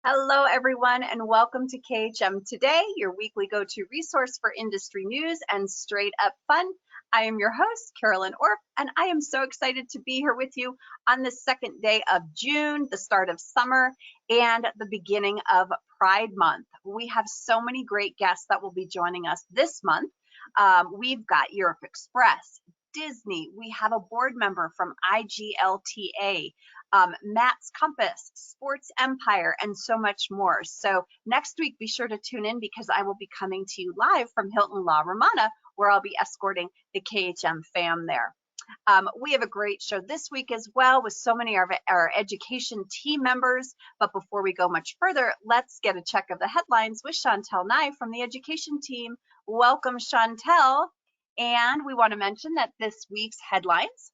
Hello, everyone, and welcome to KHM Today, your weekly go-to resource for industry news and straight-up fun. I am your host, Carolyn Orff, and I am so excited to be here with you on the second day of June, the start of summer, and the beginning of Pride Month. We have so many great guests that will be joining us this month. We've got Europe Express, Disney. We have a board member from IGLTA. Matt's Compass, Sports Empire, and so much more. So next week, be sure to tune in because I will be coming to you live from Hilton La Romana, where I'll be escorting the KHM fam there. We have a great show this week as well with so many of our education team members. But before we go much further, let's get a check of the headlines with Chantel Nye from the education team. Welcome, Chantel. And we want to mention that this week's headlines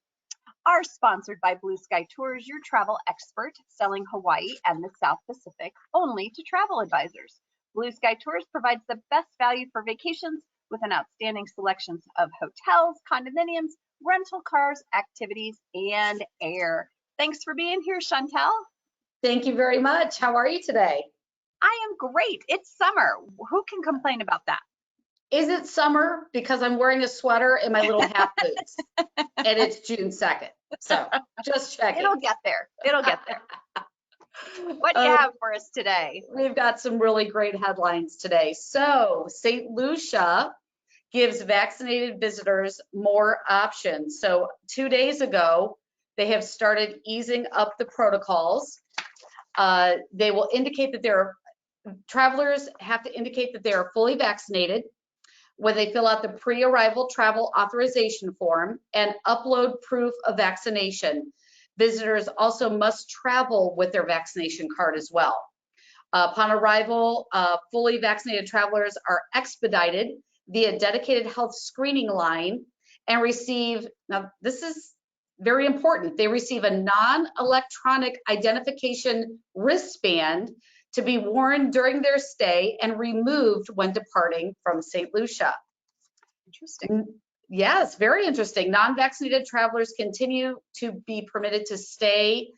are sponsored by Blue Sky Tours, your travel expert selling Hawaii and the South Pacific only to travel advisors. Blue Sky Tours provides the best value for vacations with an outstanding selection of hotels, condominiums, rental cars, activities, and air. Thanks for being here, Chantel. Thank you very much. How are you today? I am great. It's summer. Who can complain about that? Is it summer? Because I'm wearing a sweater and my little half boots, and it's June 2nd. So just checking. It'll get there. It'll get there. What do you have for us today? We've got some really great headlines today. So St. Lucia gives vaccinated visitors more options. So 2 days ago, they have started easing up the protocols. They will indicate that travelers have to indicate that they are fully vaccinated when they fill out the pre-arrival travel authorization form and upload proof of vaccination. Visitors also must travel with their vaccination card as well. Upon arrival, fully vaccinated travelers are expedited via dedicated health screening line and receive, now this is very important, they receive a non-electronic identification wristband to be worn during their stay and removed when departing from St. Lucia. Interesting. Yes, very interesting. Non-vaccinated travelers continue to be permitted to stay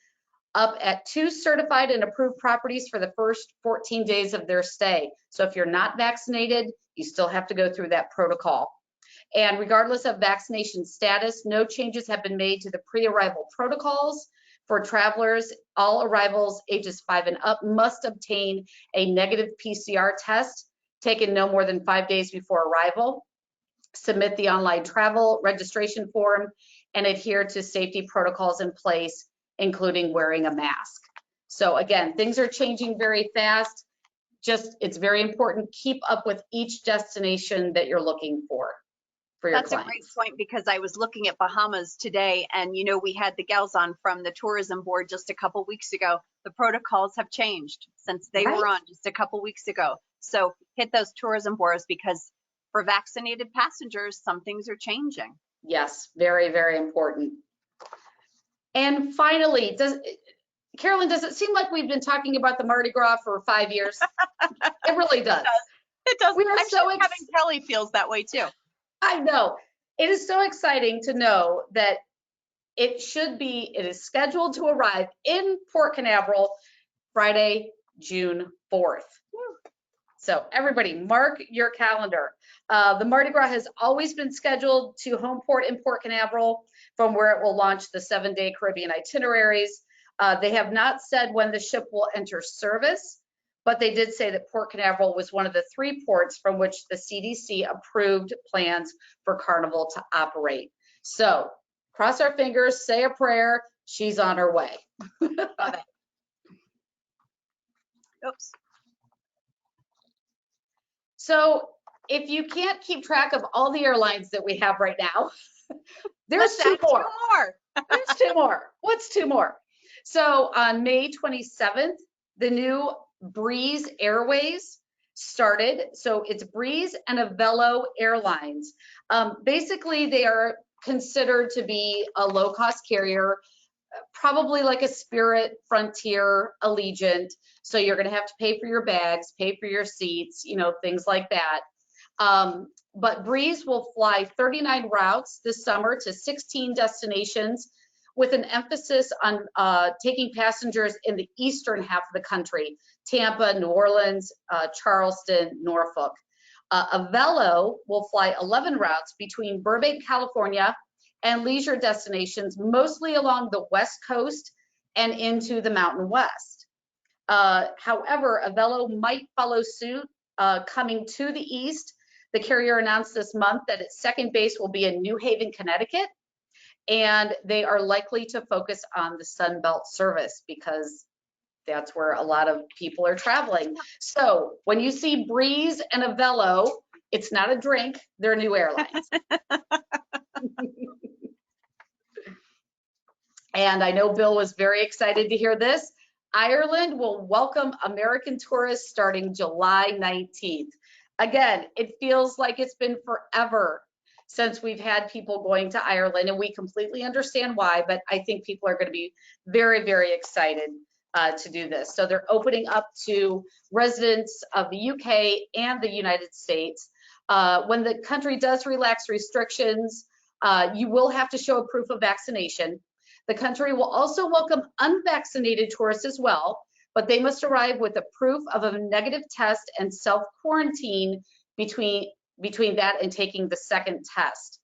up at 2 certified and approved properties for the first 14 days of their stay. So if you're not vaccinated, you still have to go through that protocol. And regardless of vaccination status, no changes have been made to the pre-arrival protocols. For travelers, all arrivals ages 5 and up must obtain a negative PCR test taken no more than 5 days before arrival, submit the online travel registration form, and adhere to safety protocols in place, including wearing a mask. So again, things are changing very fast. It's very important, keep up with each destination that you're looking for. That's a great point because I was looking at Bahamas today and we had the gals on from the tourism board just a couple weeks ago. The protocols have changed since they were on just a couple weeks ago. So hit those tourism boards because for vaccinated passengers, some things are changing. Yes, very, very important. And finally, Carolyn, does it seem like we've been talking about the Mardi Gras for 5 years? It really does. It does. We are so having Kelly feels that way too. I know. It is so exciting to know that it is scheduled to arrive in Port Canaveral Friday, June 4th. So everybody mark your calendar. The Mardi Gras has always been scheduled to home port in Port Canaveral, from where it will launch the 7-day Caribbean itineraries. They have not said when the ship will enter service, but they did say that Port Canaveral was one of the 3 ports from which the CDC approved plans for Carnival to operate. So cross our fingers, say a prayer, she's on her way. Love it. Oops. So if you can't keep track of all the airlines that we have right now, there's 2 more. There's 2 more. What's 2 more? So on May 27th, the new Breeze Airways started. So it's Breeze and Avelo Airlines. Basically, they are considered to be a low-cost carrier, probably like a Spirit, Frontier, Allegiant. So you're going to have to pay for your bags, pay for your seats, things like that. But Breeze will fly 39 routes this summer to 16 destinations with an emphasis on taking passengers in the eastern half of the country, Tampa, New Orleans, Charleston, Norfolk. Avelo will fly 11 routes between Burbank, California, and leisure destinations, mostly along the West Coast and into the Mountain West. However, Avelo might follow suit coming to the east. The carrier announced this month that its second base will be in New Haven, Connecticut, and they are likely to focus on the Sun Belt service because that's where a lot of people are traveling. So when you see Breeze and Avelo, it's not a drink, they're new airlines. And I know Bill was very excited to hear this. Ireland will welcome American tourists starting July 19th. Again, it feels like it's been forever since we've had people going to Ireland, and we completely understand why, but I think people are going to be very, very excited to do this. So they're opening up to residents of the UK and the United States. When the country does relax restrictions, you will have to show a proof of vaccination. The country will also welcome unvaccinated tourists as well, but they must arrive with a proof of a negative test and self-quarantine between that and taking the second test.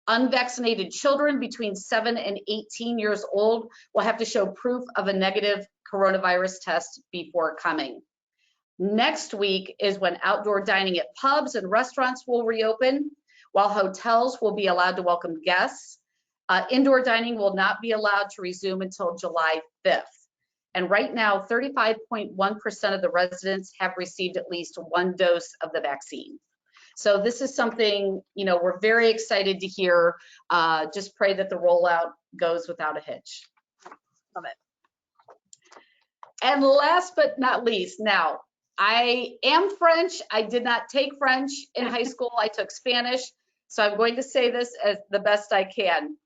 Unvaccinated children between 7 and 18 years old will have to show proof of a negative coronavirus test before coming. Next week is when outdoor dining at pubs and restaurants will reopen, while hotels will be allowed to welcome guests. Indoor dining will not be allowed to resume until July 5th. And right now, 35.1% of the residents have received at least one dose of the vaccine. So this is something, you know, we're very excited to hear. Just pray that the rollout goes without a hitch. Love it. And last but not least, now, I am French. I did not take French in high school. I took Spanish. So I'm going to say this as the best I can.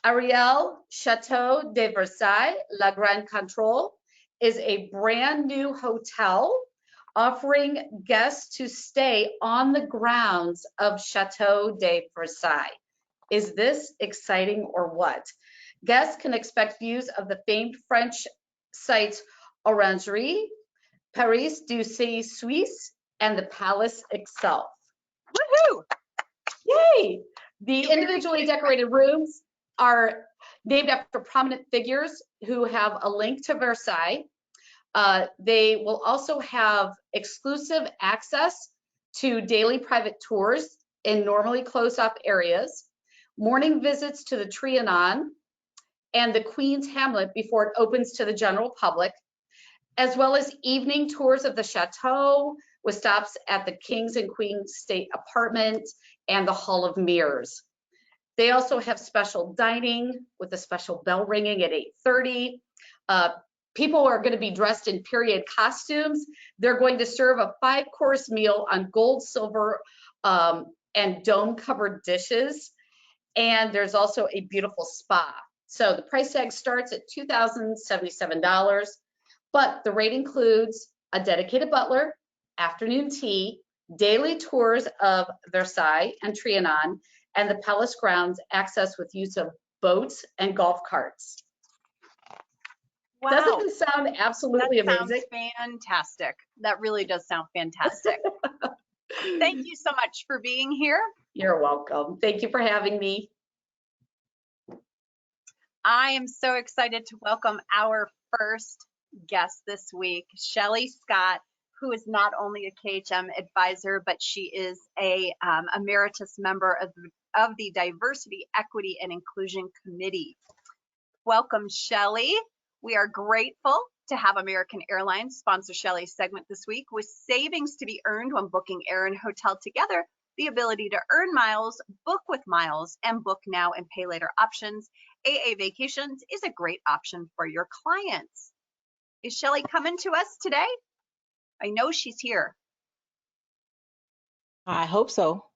Airelles Château de Versailles, Le Grand Controle, is a brand new hotel offering guests to stay on the grounds of Chateau de Versailles. Is this exciting or what? Guests can expect views of the famed French sites Orangerie, Paris du Suisse, and the palace itself. Woohoo! Yay! The individually decorated rooms are named after prominent figures who have a link to Versailles. They will also have exclusive access to daily private tours in normally closed-off areas, morning visits to the Trianon and the Queen's Hamlet before it opens to the general public, as well as evening tours of the chateau with stops at the King's and Queen's State Apartment and the Hall of Mirrors. They also have special dining with a special bell ringing at 8:30. People are going to be dressed in period costumes. They're going to serve a 5-course meal on gold, silver, and dome-covered dishes. And there's also a beautiful spa. So the price tag starts at $2,077, but the rate includes a dedicated butler, afternoon tea, daily tours of Versailles and Trianon, and the palace grounds access with use of boats and golf carts. Wow. Doesn't it sound absolutely amazing? Sounds fantastic. That really does sound fantastic. Thank you so much for being here. You're welcome. Thank you for having me. I am so excited to welcome our first guest this week, Shelly Scott, who is not only a KHM advisor, but she is a emeritus member of the Diversity, Equity, and Inclusion Committee. Welcome, Shelly. We are grateful to have American Airlines sponsor Shelly's segment this week. With savings to be earned when booking air and hotel together, the ability to earn miles, book with miles, and book now and pay later options, AA Vacations is a great option for your clients. Is Shelly coming to us today? I know she's here. I hope so.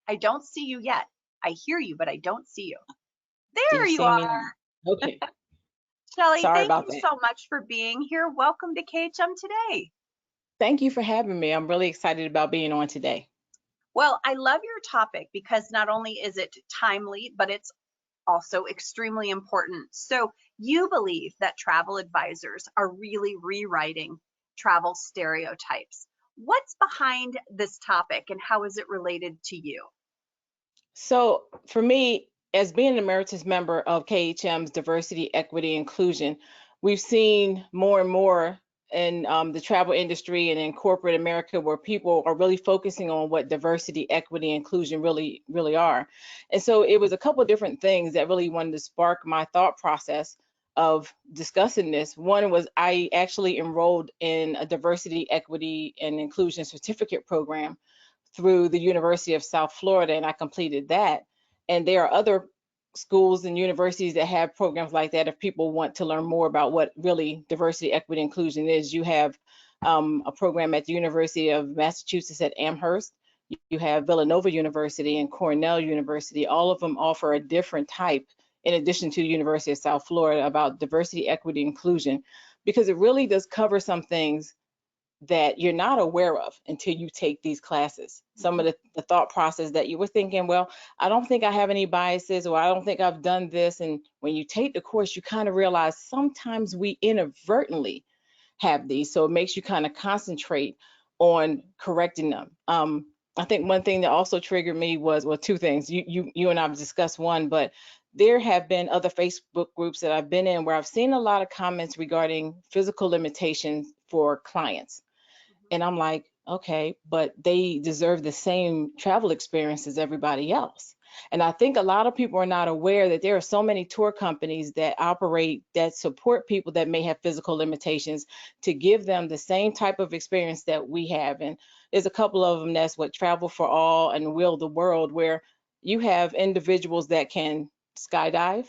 I don't see you yet. I hear you, but I don't see you. Do There you see me are. now? Okay. Shelly, Sorry thank about you that. so much for being here. Welcome to KHM Today. Thank you for having me. I'm really excited about being on today. Well, I love your topic because not only is it timely, but it's also extremely important. So you believe that travel advisors are really rewriting travel stereotypes. What's behind this topic and how is it related to you? So for me, as being an emeritus member of KHM's Diversity, Equity, Inclusion, we've seen more and more in the travel industry and in corporate America where people are really focusing on what diversity, equity, inclusion really are. And so it was a couple of different things that really wanted to spark my thought process of discussing this. One was I actually enrolled in a diversity, equity, and inclusion certificate program through the University of South Florida, and I completed that. And there are other schools and universities that have programs like that if people want to learn more about what really diversity, equity, inclusion is. You have a program at the University of Massachusetts at Amherst. You have Villanova University and Cornell University. All of them offer a different type, in addition to the University of South Florida, about diversity, equity, inclusion, because it really does cover some things that you're not aware of until you take these classes. Some of the thought process that you were thinking, well, I don't think I have any biases, or I don't think I've done this. And when you take the course, you kind of realize sometimes we inadvertently have these. So it makes you kind of concentrate on correcting them. I think one thing that also triggered me was, well, two things. You and I have discussed one, but there have been other Facebook groups that I've been in where I've seen a lot of comments regarding physical limitations for clients. And I'm like, okay, but they deserve the same travel experience as everybody else. And I think a lot of people are not aware that there are so many tour companies that operate, that support people that may have physical limitations, to give them the same type of experience that we have. And there's a couple of them, that's what Travel for All and Will the World, where you have individuals that can skydive,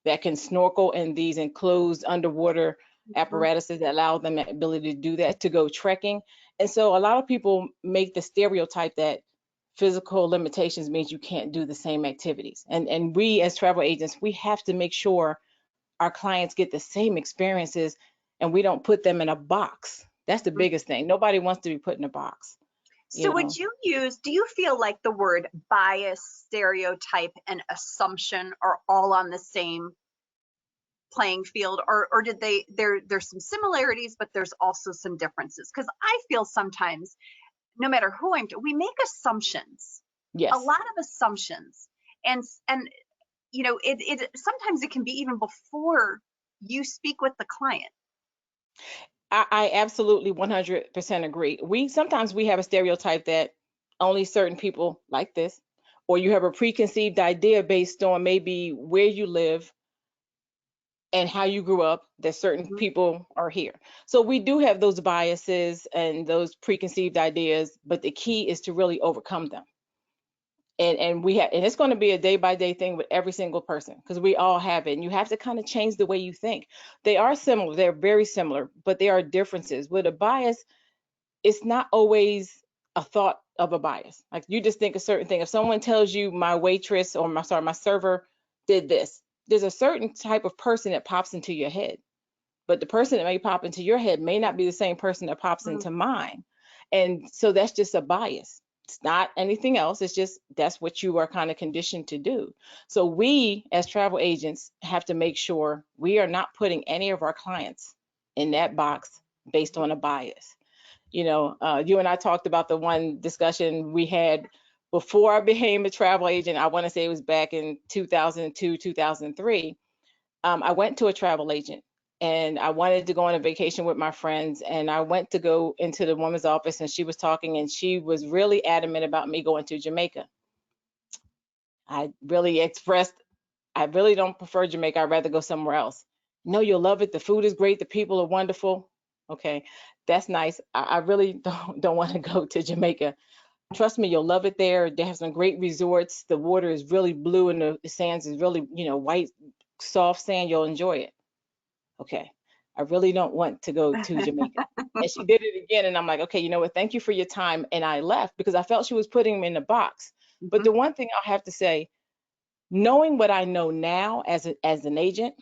that can snorkel in these enclosed underwater apparatuses that allow them the ability to do that, to go trekking. And so a lot of people make the stereotype that physical limitations means you can't do the same activities. And we as travel agents, we have to make sure our clients get the same experiences and we don't put them in a box. That's the biggest thing. Nobody wants to be put in a box, So you know. do you feel like the word bias, stereotype, and assumption are all on the same playing field, or did there's some similarities, but there's also some differences? Because I feel sometimes, no matter who we make assumptions, a Yes. lot of assumptions, and it sometimes it can be even before you speak with the client. I absolutely 100% agree. Sometimes we have a stereotype that only certain people like this, or you have a preconceived idea based on maybe where you live and how you grew up, that certain Mhm. people are here. So we do have those biases and those preconceived ideas, but the key is to really overcome them. And it's going to be a day by day thing with every single person, because we all have it, and you have to kind of change the way you think. They are similar, they're very similar, but there are differences. With a bias, it's not always a thought of a bias. Like, you just think a certain thing. If someone tells you my waitress, or my server did this, there's a certain type of person that pops into your head, but the person that may pop into your head may not be the same person that pops Mm. into mine. And so that's just a bias. It's not anything else. It's just that's what you are kind of conditioned to do. So we as travel agents have to make sure we are not putting any of our clients in that box based on a bias. You and I talked about the one discussion we had before I became a travel agent. I want to say it was back in 2002, 2003. I went to a travel agent and I wanted to go on a vacation with my friends. And I went to go into the woman's office and she was talking and she was really adamant about me going to Jamaica. I really expressed, I really don't prefer Jamaica. I'd rather go somewhere else. No, you'll love it. The food is great. The people are wonderful. Okay, that's nice. I really don't want to go to Jamaica. Trust me, you'll love it there. They have some great resorts. The water is really blue and the sands is really, white, soft sand. You'll enjoy it. Okay, I really don't want to go to Jamaica. And she did it again. And I'm like, okay, you know what? Thank you for your time. And I left because I felt she was putting me in a box. But Mhm. the one thing I'll have to say, knowing what I know now as an agent,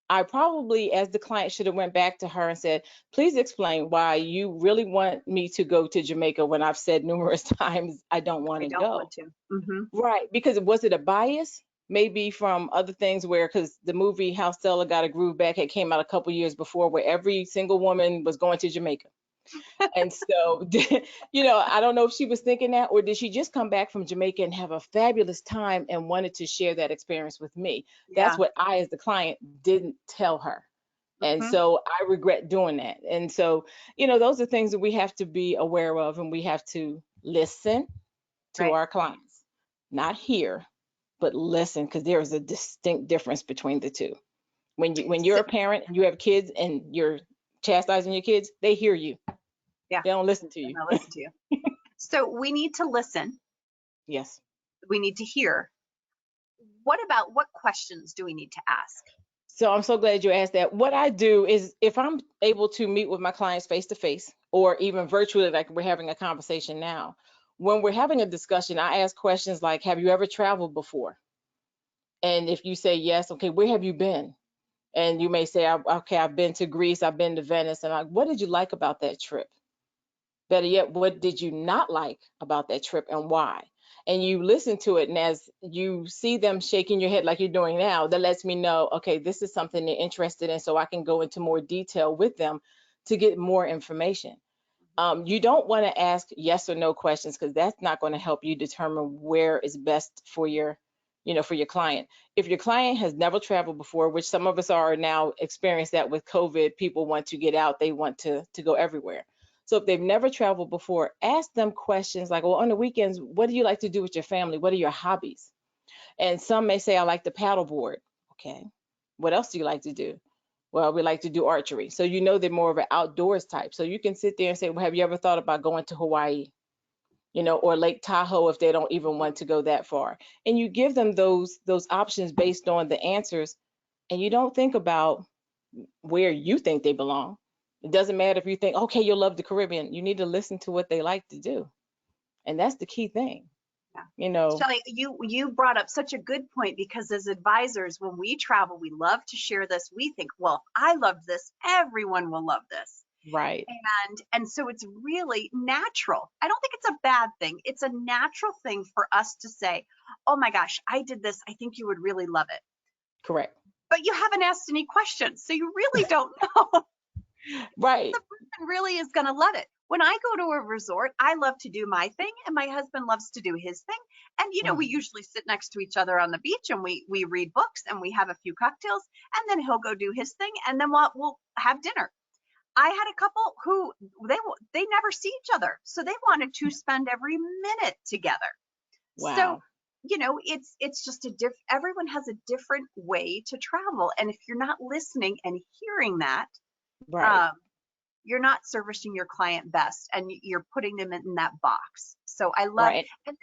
I probably, as the client, should have went back to her and said, please explain why you really want me to go to Jamaica when I've said numerous times I don't want I to don't go. want to. Hmm. Right, because was it a bias? maybe from other things where, because the movie How Stella Got a Groove Back had came out a couple years before, where every single woman was going to Jamaica. And so, I don't know if she was thinking that, or did she just come back from Jamaica and have a fabulous time and wanted to share that experience with me? That's Yeah. what I, as the client, didn't tell her. And Mhm. so I regret doing that. And so, those are things that we have to be aware of, and we have to listen to Right. our clients, not hear, but listen, because there is a distinct difference between the two. When you're So, a parent and you have kids and you're chastising your kids, they hear you. yeah, They don't listen to and you. I'll listen to you. So we need to listen. Yes. We need to hear. What questions do we need to ask? So I'm so glad you asked that. What I do is, if I'm able to meet with my clients face to face or even virtually, like we're having a conversation now, when we're having a discussion, I ask questions like, have you ever traveled before? And if you say yes, okay, where have you been? And you may say, okay, I've been to Greece, I've been to Venice. And what did you like about that trip? Better yet, what did you not like about that trip and why? And you listen to it, and as you see them shaking your head like you're doing now, that lets me know, okay, this is something they're interested in, so I can go into more detail with them to get more information. You don't want to ask yes or no questions, because that's not going to help you determine where is best for for your client. If your client has never traveled before, which some of us are now experienced that with COVID, people want to get out, they want to go everywhere. So if they've never traveled before, ask them questions like, well, on the weekends, what do you like to do with your family? What are your hobbies? And some may say, I like to paddleboard. Okay. What else do you like to do? Well, we like to do archery. So they're more of an outdoors type. So you can sit there and say, well, have you ever thought about going to Hawaii? Or Lake Tahoe if they don't even want to go that far. And you give them those options based on the answers, and you don't think about where you think they belong. It doesn't matter if you think, okay, you'll love the Caribbean. You need to listen to what they like to do. And that's the key thing. Shelley, you brought up such a good point, because as advisors, when we travel, we love to share this. We think, well, I loved this, everyone will love this. Right. And so it's really natural. I don't think it's a bad thing. It's a natural thing for us to say, oh my gosh, I did this, I think you would really love it. Correct. But you haven't asked any questions, so you really don't know. Right. The person really is going to love it. When I go to a resort, I love to do my thing, and my husband loves to do his thing. And we usually sit next to each other on the beach, and we read books, and we have a few cocktails, and then he'll go do his thing, and then we'll have dinner. I had a couple who they never see each other, so they wanted to spend every minute together. So Wow. it's just everyone has a different way to travel, and if you're not listening and hearing that, Right. you're not servicing your client best, and you're putting them in that box. So I love, Right. and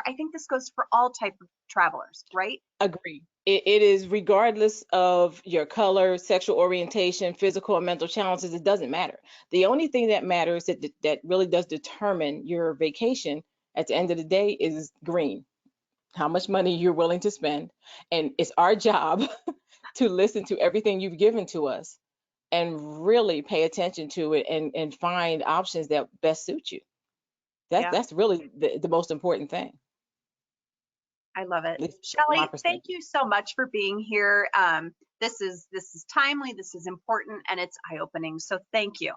I think this goes for all type of travelers, right? Agree. It is regardless of your color, sexual orientation, physical or mental challenges. It doesn't matter. The only thing that matters that really does determine your vacation at the end of the day is green. How much money you're willing to spend. And it's our job to listen to everything you've given to us and really pay attention to it and find options that best suit you. Yeah, That's really the most important thing, I love it. at least from my Shelley, thank perspective. you so much for being here. This is timely, this is important, and it's eye-opening. So thank you.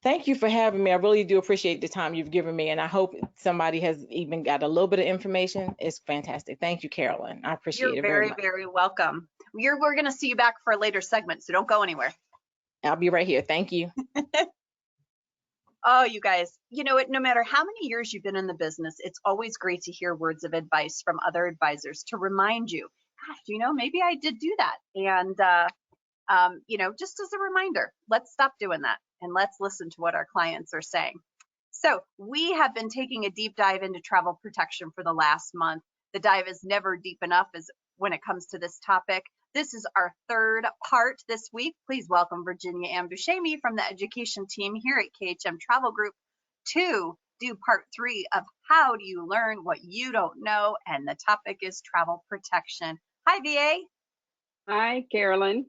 Thank you for having me. I really do appreciate the time you've given me, and I hope somebody has even got a little bit of information. It's fantastic. Thank you, Carolyn. I appreciate You're it very very, much. very welcome. We're going to see you back for a later segment, so don't go anywhere. I'll be right here. Thank you. Oh, you guys, you know what? No matter how many years you've been in the business, it's always great to hear words of advice from other advisors to remind you, gosh, maybe I did do that. And, just as a reminder, let's stop doing that and let's listen to what our clients are saying. So we have been taking a deep dive into travel protection for the last month. The dive is never deep enough as when it comes to this topic. This is our third part this week. Please welcome Virginia Ambushemi from the education team here at KHM Travel Group to do part 3 of How Do You Learn What You Don't Know? And the topic is travel protection. Hi, VA. Hi, Carolyn.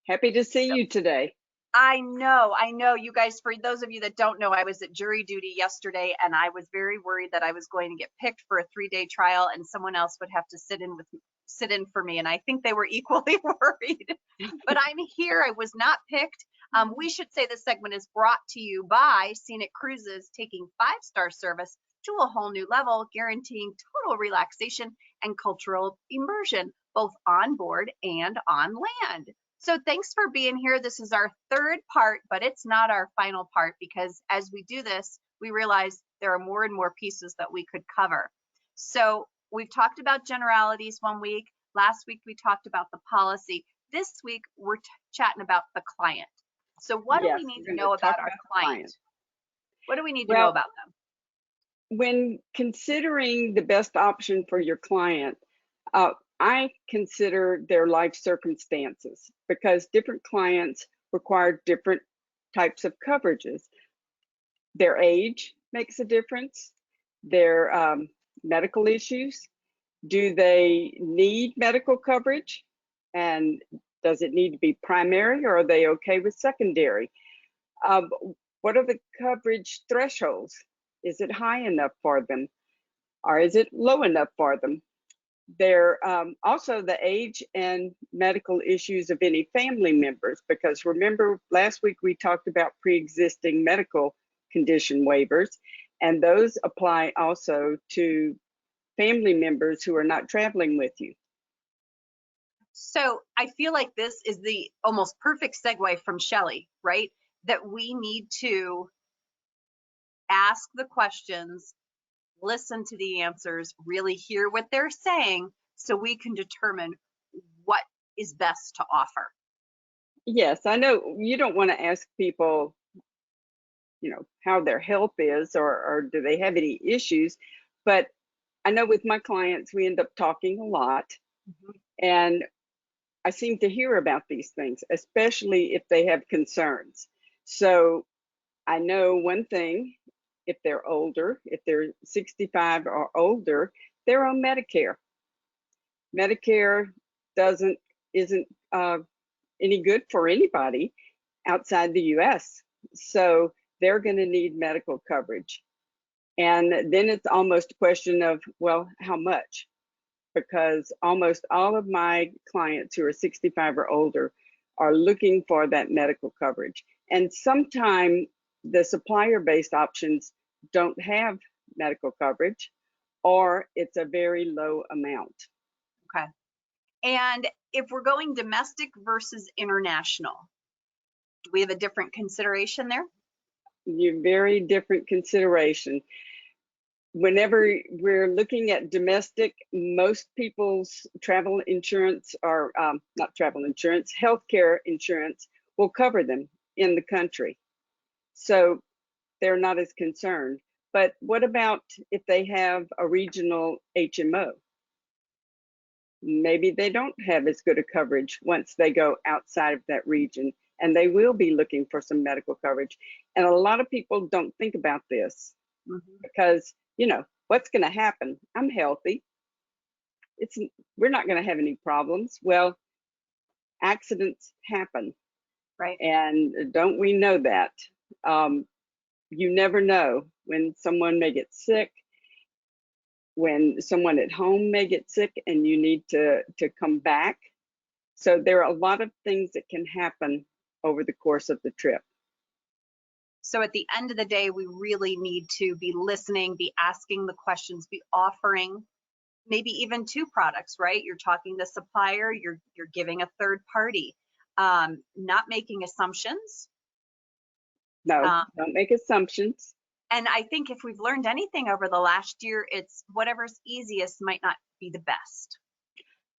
Happy to see you today. I know. You guys, for those of you that don't know, I was at jury duty yesterday, and I was very worried that I was going to get picked for a 3-day trial and someone else would have to sit in for me, and I think they were equally worried. But I'm here. I was not picked. We should say this segment is brought to you by Scenic Cruises, taking 5-star service to a whole new level, guaranteeing total relaxation and cultural immersion, both on board and on land. So thanks for being here. This is our third part, but it's not our final part, because as we do this, we realize there are more and more pieces that we could cover. So we've talked about generalities one week. Last week, we talked about the policy. This week, we're chatting about the client. So what do we need to know about our client? What do we need to know about them? When considering the best option for your client, I consider their life circumstances, because different clients require different types of coverages. Their age makes a difference. Their medical issues. Do they need medical coverage? And does it need to be primary, or are they okay with secondary? What are the coverage thresholds? Is it high enough for them, or is it low enough for them? They're also the age and medical issues of any family members, because remember last week we talked about pre-existing medical condition waivers, and those apply also to family members who are not traveling with you. So I feel like this is the almost perfect segue from Shelley, right? That we need to ask the questions, listen to the answers, really hear what they're saying, so we can determine what is best to offer. Yes, I know you don't want to ask people, how their health is, or do they have any issues, but I know with my clients, we end up talking a lot, and I seem to hear about these things, especially if they have concerns. So I know one thing: if they're older, if they're 65 or older, they're on Medicare. Medicare isn't any good for anybody outside the US. So they're going to need medical coverage. And then it's almost a question of, well, how much? Because almost all of my clients who are 65 or older are looking for that medical coverage. And sometimes the supplier-based options don't have medical coverage, or it's a very low amount. Okay. And if we're going domestic versus international, do we have a different consideration there? Very different consideration. Whenever we're looking at domestic, most people's travel insurance, or not travel insurance, healthcare insurance will cover them in the country. So they're not as concerned. But what about if they have a regional HMO? Maybe they don't have as good a coverage once they go outside of that region, and they will be looking for some medical coverage. And a lot of people don't think about this because, what's going to happen? I'm healthy. We're not going to have any problems. Well, accidents happen. Right. And don't we know that? You never know when someone may get sick, when someone at home may get sick and you need to come back. So there are a lot of things that can happen over the course of the trip. So at the end of the day, we really need to be listening, be asking the questions, be offering maybe even two products, right? You're talking to the supplier, you're giving a third party, not making assumptions. No, don't make assumptions. And I think if we've learned anything over the last year, it's whatever's easiest might not be the best.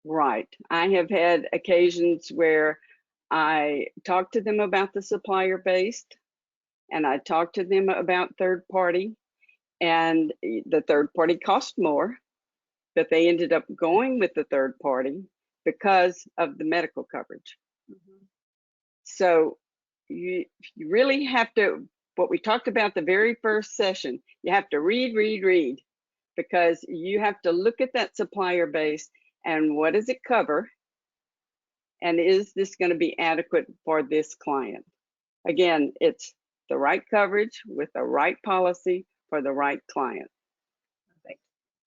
Right. I have had occasions where I talk to them about the supplier based, and I talk to them about third party, and the third party cost more, but they ended up going with the third party because of the medical coverage. So you really have to, what we talked about the very first session, you have to read, because you have to look at that supplier base and what does it cover, and is this going to be adequate for this client? Again, it's the right coverage with the right policy for the right client. Perfect.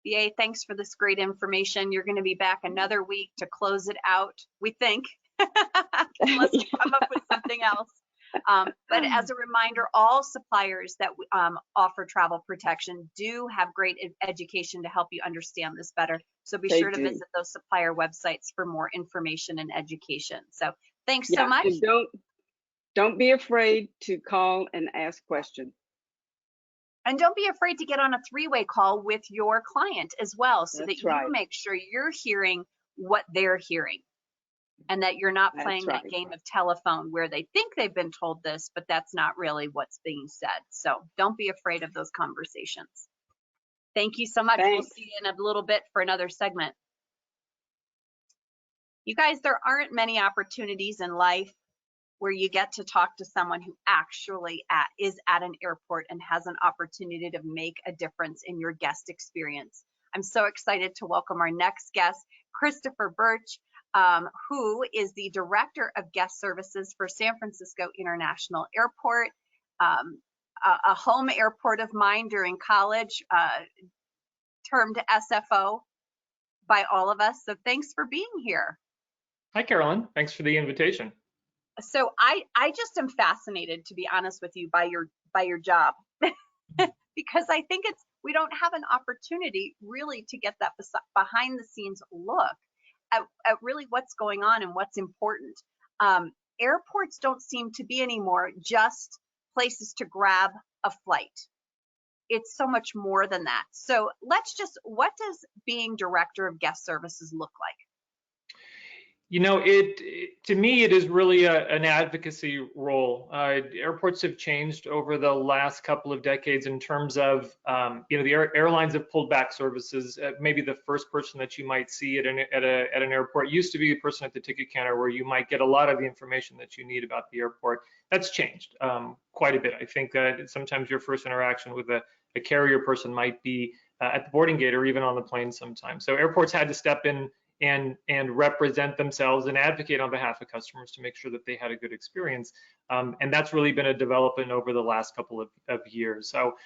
BA, thanks for this great information. You're going to be back another week to close it out, we think, unless we come up with something else. But as a reminder, all suppliers that offer travel protection do have great education to help you understand this better. So be sure to visit those supplier websites for more information and education. So thanks so much. And don't be afraid to call and ask questions. And don't be afraid to get on a three-way call with your client as well, so that you make sure you're hearing what they're hearing, and that you're not playing that game of telephone where they think they've been told this, but that's not really what's being said. So don't be afraid of those conversations. Thank you so much. Thanks. We'll see you in a little bit for another segment. You guys, there aren't many opportunities in life where you get to talk to someone who actually is at an airport and has an opportunity to make a difference in your guest experience. I'm so excited to welcome our next guest, Christopher Birch, who is the Director of Guest Services for San Francisco International Airport, a home airport of mine during college, termed SFO by all of us. So thanks for being here. Hi, Carolyn. Thanks for the invitation. So I just am fascinated, to be honest with you, by your job, because I think we don't have an opportunity really to get that behind the scenes look at really what's going on and what's important. Airports don't seem to be anymore just places to grab a flight. It's so much more than that. So what does being Director of Guest Services look like? You know, to me, it is really an advocacy role. Airports have changed over the last couple of decades in terms of, the airlines have pulled back services. Maybe the first person that you might see at an airport used to be the person at the ticket counter, where you might get a lot of the information that you need about the airport. That's changed quite a bit. I think that sometimes your first interaction with a carrier person might be at the boarding gate or even on the plane sometimes. So airports had to step in and represent themselves and advocate on behalf of customers to make sure that they had a good experience. And that's really been a development over the last couple of years. So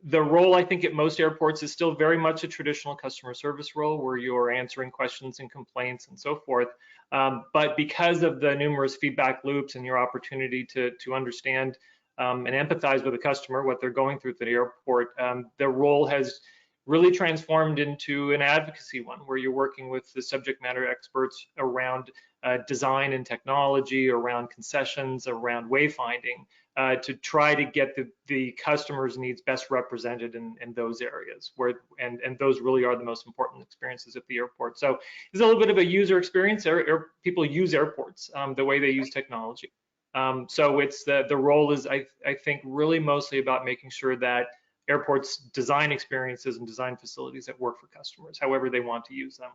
the role, I think, at most airports is still very much a traditional customer service role, where you're answering questions and complaints and so forth. But because of the numerous feedback loops and your opportunity to understand and empathize with a customer, what they're going through at the airport, the role has really transformed into an advocacy one, where you're working with the subject matter experts around design and technology, around concessions, around wayfinding, to try to get the customer's needs best represented in those areas, and those really are the most important experiences at the airport. So it's a little bit of a user experience. People use airports the way they use technology. So it's the role is, I think, really mostly about making sure that airports design experiences and design facilities that work for customers, however they want to use them.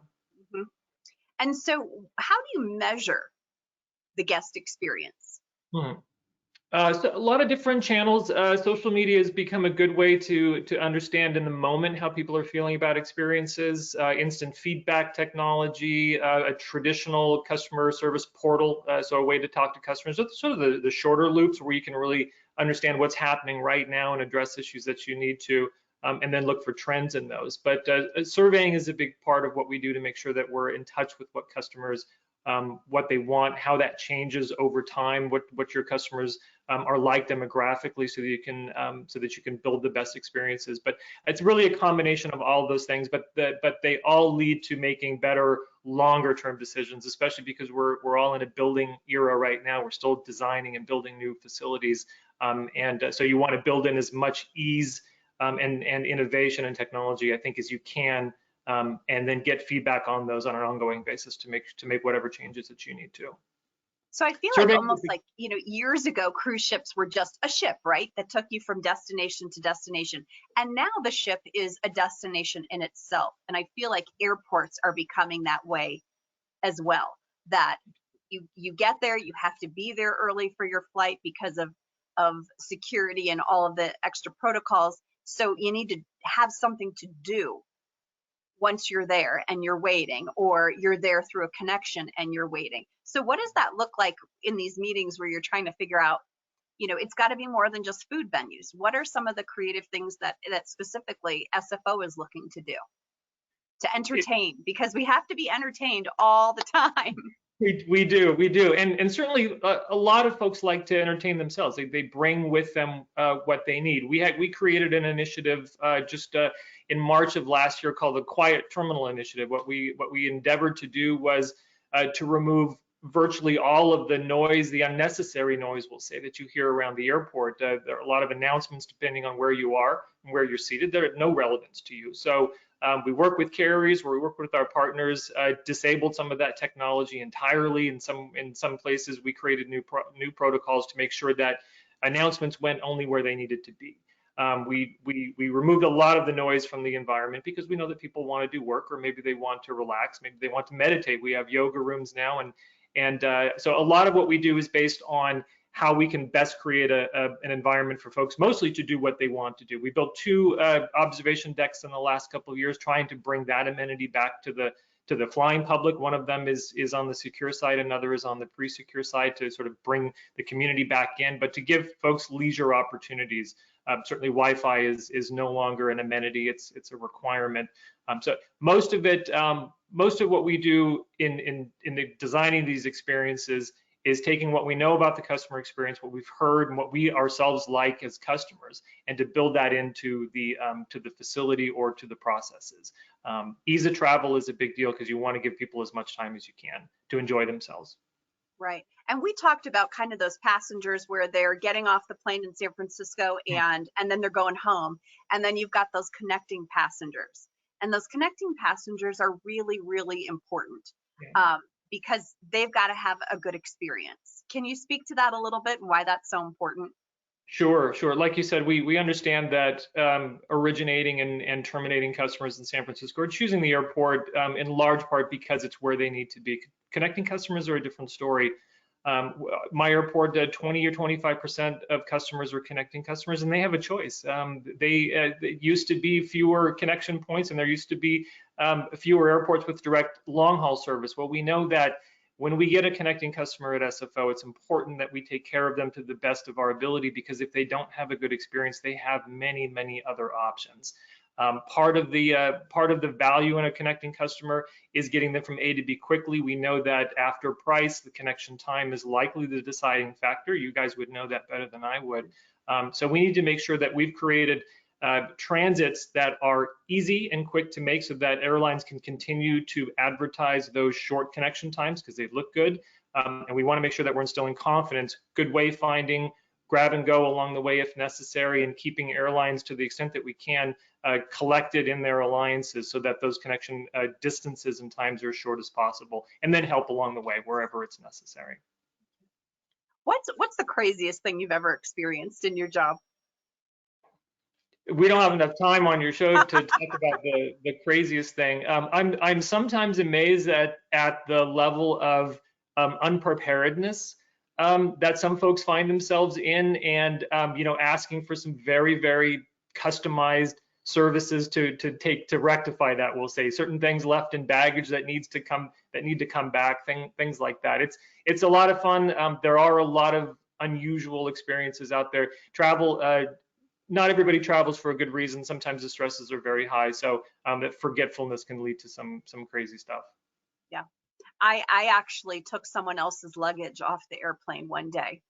Mm-hmm. And so how do you measure the guest experience? So a lot of different channels. Social media has become a good way to understand in the moment how people are feeling about experiences. Instant feedback technology, a traditional customer service portal, so a way to talk to customers. So sort of the shorter loops where you can really understand what's happening right now and address issues that you need to, and then look for trends in those. But surveying is a big part of what we do to make sure that we're in touch with what customers, what they want, how that changes over time, what your customers are like demographically, so that you can build the best experiences. But it's really a combination of all of those things, but they all lead to making better longer term decisions, especially because we're all in a building era right now. We're still designing and building new facilities, so you want to build in as much ease and innovation and technology, I think, as you can, and then get feedback on those on an ongoing basis to make whatever changes that you need to. So I feel like almost like, years ago, cruise ships were just a ship, right? That took you from destination to destination. And now the ship is a destination in itself. And I feel like airports are becoming that way as well, that you get there, you have to be there early for your flight because of security and all of the extra protocols. So you need to have something to do once you're there and you're waiting, or you're there through a connection and you're waiting. So what does that look like in these meetings where you're trying to figure out, it's got to be more than just food venues. What are some of the creative things that specifically SFO is looking to do to entertain? Because we have to be entertained all the time. We do, and certainly a lot of folks like to entertain themselves. They bring with them what they need. We created an initiative just in March of last year called the Quiet Terminal Initiative. What we endeavored to do was to remove virtually all of the noise, the unnecessary noise, we'll say, that you hear around the airport. There are a lot of announcements depending on where you are and where you're seated. They're no relevance to you. So we work with carriers, where we work with our partners, disabled some of that technology entirely. In some places, we created new protocols to make sure that announcements went only where they needed to be. We removed a lot of the noise from the environment because we know that people want to do work, or maybe they want to relax, maybe they want to meditate. We have yoga rooms now, and so a lot of what we do is based on how we can best create an environment for folks, mostly to do what they want to do. We built 2 observation decks in the last couple of years, trying to bring that amenity back to the flying public. One of them is on the secure side, another is on the pre-secure side, to sort of bring the community back in, but to give folks leisure opportunities. Certainly Wi-Fi is no longer an amenity, it's a requirement. So most of what we do in designing these experiences is taking what we know about the customer experience, what we've heard, and what we ourselves like as customers, and to build that into the facility or to the processes. Ease of travel is a big deal because you want to give people as much time as you can to enjoy themselves. Right. And we talked about kind of those passengers where they're getting off the plane in San Francisco and then they're going home. And then you've got those connecting passengers. And those connecting passengers are really, really important. Yeah. Because they've got to have a good experience. Can you speak to that a little bit and why that's so important? Sure. Like you said, we understand that originating and terminating customers in San Francisco are choosing the airport in large part because it's where they need to be. Connecting customers are a different story. My airport, 20 or 25% of customers are connecting customers, and they have a choice. They used to be fewer connection points, and there used to be fewer airports with direct long-haul service. Well, we know that when we get a connecting customer at SFO, it's important that we take care of them to the best of our ability, because if they don't have a good experience, they have many, many other options. Part of the value in a connecting customer is getting them from A to B quickly. We know that after price, the connection time is likely the deciding factor. You guys would know that better than I would. So we need to make sure that we've created transits that are easy and quick to make, so that airlines can continue to advertise those short connection times because they look good. And we want to make sure that we're instilling confidence, good wayfinding, grab and go along the way if necessary, and keeping airlines, to the extent that we can, collected in their alliances so that those connection distances and times are as short as possible, and then help along the way wherever it's necessary. What's the craziest thing you've ever experienced in your job? We don't have enough time on your show to talk about the craziest thing. I'm sometimes amazed at the level of unpreparedness that some folks find themselves in, and asking for some very, very customized services to rectify that. We'll say certain things left in baggage that need to come back, things like that. It's a lot of fun. There are a lot of unusual experiences out there. Travel. Not everybody travels for a good reason. Sometimes the stresses are very high, so that forgetfulness can lead to some crazy stuff. Yeah, I actually took someone else's luggage off the airplane one day,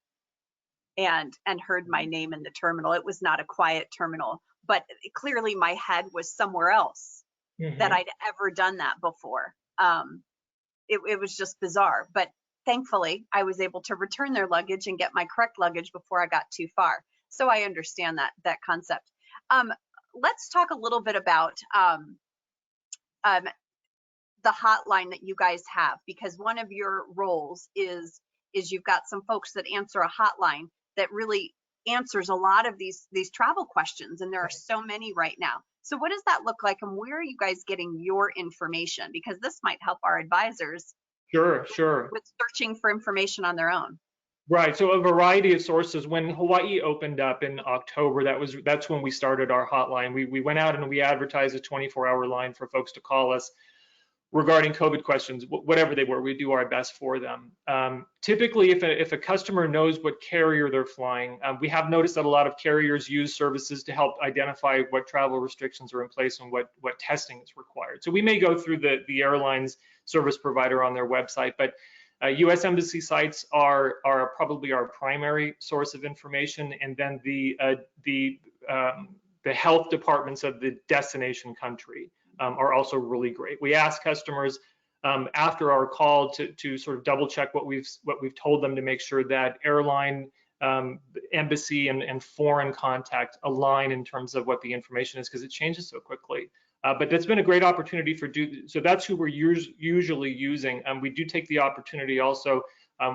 and heard my name in the terminal. It was not a quiet terminal, but clearly my head was somewhere else that I'd ever done that before. It was just bizarre, but thankfully I was able to return their luggage and get my correct luggage before I got too far. So I understand that concept. Let's talk a little bit about the hotline that you guys have, because one of your roles is you've got some folks that answer a hotline that really answers a lot of these travel questions, and there are so many right now. So what does that look like, and where are you guys getting your information? Because this might help our advisors. Sure. With searching for information on their own. Right. So a variety of sources. When Hawaii opened up in October, that's when we started our hotline. We went out and we advertised a 24-hour line for folks to call us. regarding COVID questions, whatever they were, we do our best for them. Typically, if a customer knows what carrier they're flying, we have noticed that a lot of carriers use services to help identify what travel restrictions are in place and what testing is required. So we may go through the airline's service provider on their website, but U.S. Embassy sites are probably our primary source of information, and then the health departments of the destination country are also really great. We ask customers after our call to sort of double check what we've told them to make sure that airline, embassy, and foreign contact align in terms of what the information is, because it changes so quickly. But that's been a great opportunity so that's who we're usually using. We do take the opportunity also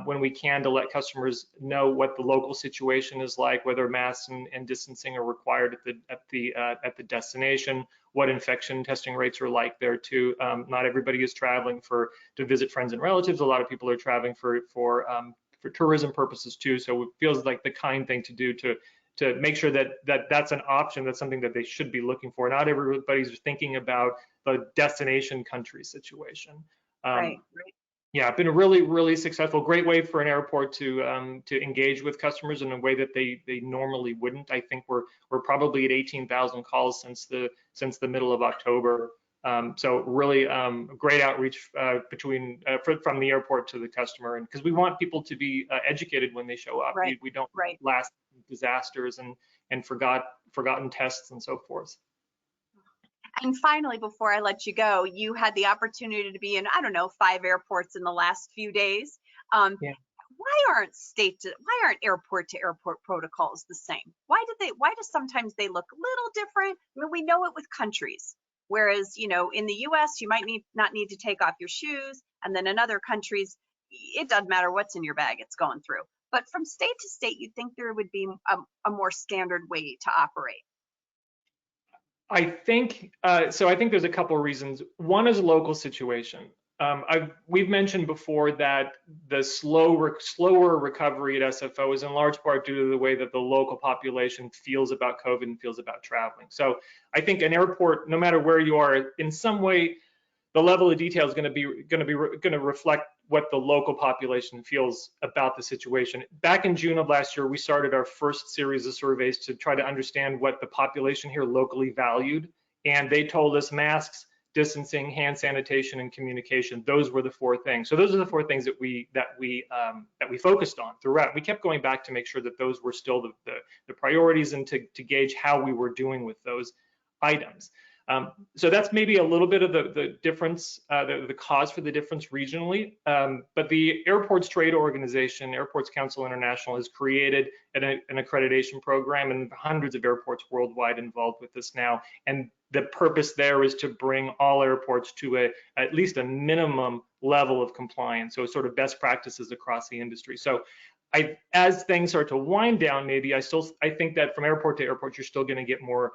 when we can to let customers know what the local situation is like, whether masks and distancing are required at the destination, what infection testing rates are like there too. Not everybody is traveling to visit friends and relatives. A lot of people are traveling for tourism purposes too. So it feels like the kind thing to do to make sure that's an option. That's something that they should be looking for. Not everybody's thinking about the destination country situation. Right. Yeah, been a really, really successful, great way for an airport to engage with customers in a way that they normally wouldn't. I think we're probably at 18,000 calls since the middle of October. So really great outreach from the airport to the customer, and because we want people to be educated when they show up. Right. We don't Right. last disasters and forgotten tests and so forth. And finally, before I let you go, you had the opportunity to be in, I don't know, 5 airports in the last few days. Yeah. Why aren't airport to airport protocols the same? Why do sometimes they look a little different? I mean, we know it with countries. Whereas, in the US, you might not need to take off your shoes. And then in other countries, it doesn't matter what's in your bag, it's going through. But from state to state, you'd think there would be a more standard way to operate. I think so. I think there's a couple of reasons. One is a local situation. We've mentioned before that the slower recovery at SFO is in large part due to the way that the local population feels about COVID and feels about traveling. So I think an airport, no matter where you are, in some way, the level of detail is going to reflect what the local population feels about the situation. Back in June of last year, we started our first series of surveys to try to understand what the population here locally valued, and they told us masks, distancing, hand sanitation, and communication. Those were the 4 things. So those are the 4 things that we focused on throughout. We kept going back to make sure that those were still the priorities and to gauge how we were doing with those items. So that's maybe a little bit of the difference, the cause for the difference regionally. But the Airports Trade Organization, Airports Council International, has created an accreditation program, and hundreds of airports worldwide involved with this now. And the purpose there is to bring all airports to at least a minimum level of compliance, so sort of best practices across the industry. So as things start to wind down, maybe I think that from airport to airport, you're still going to get more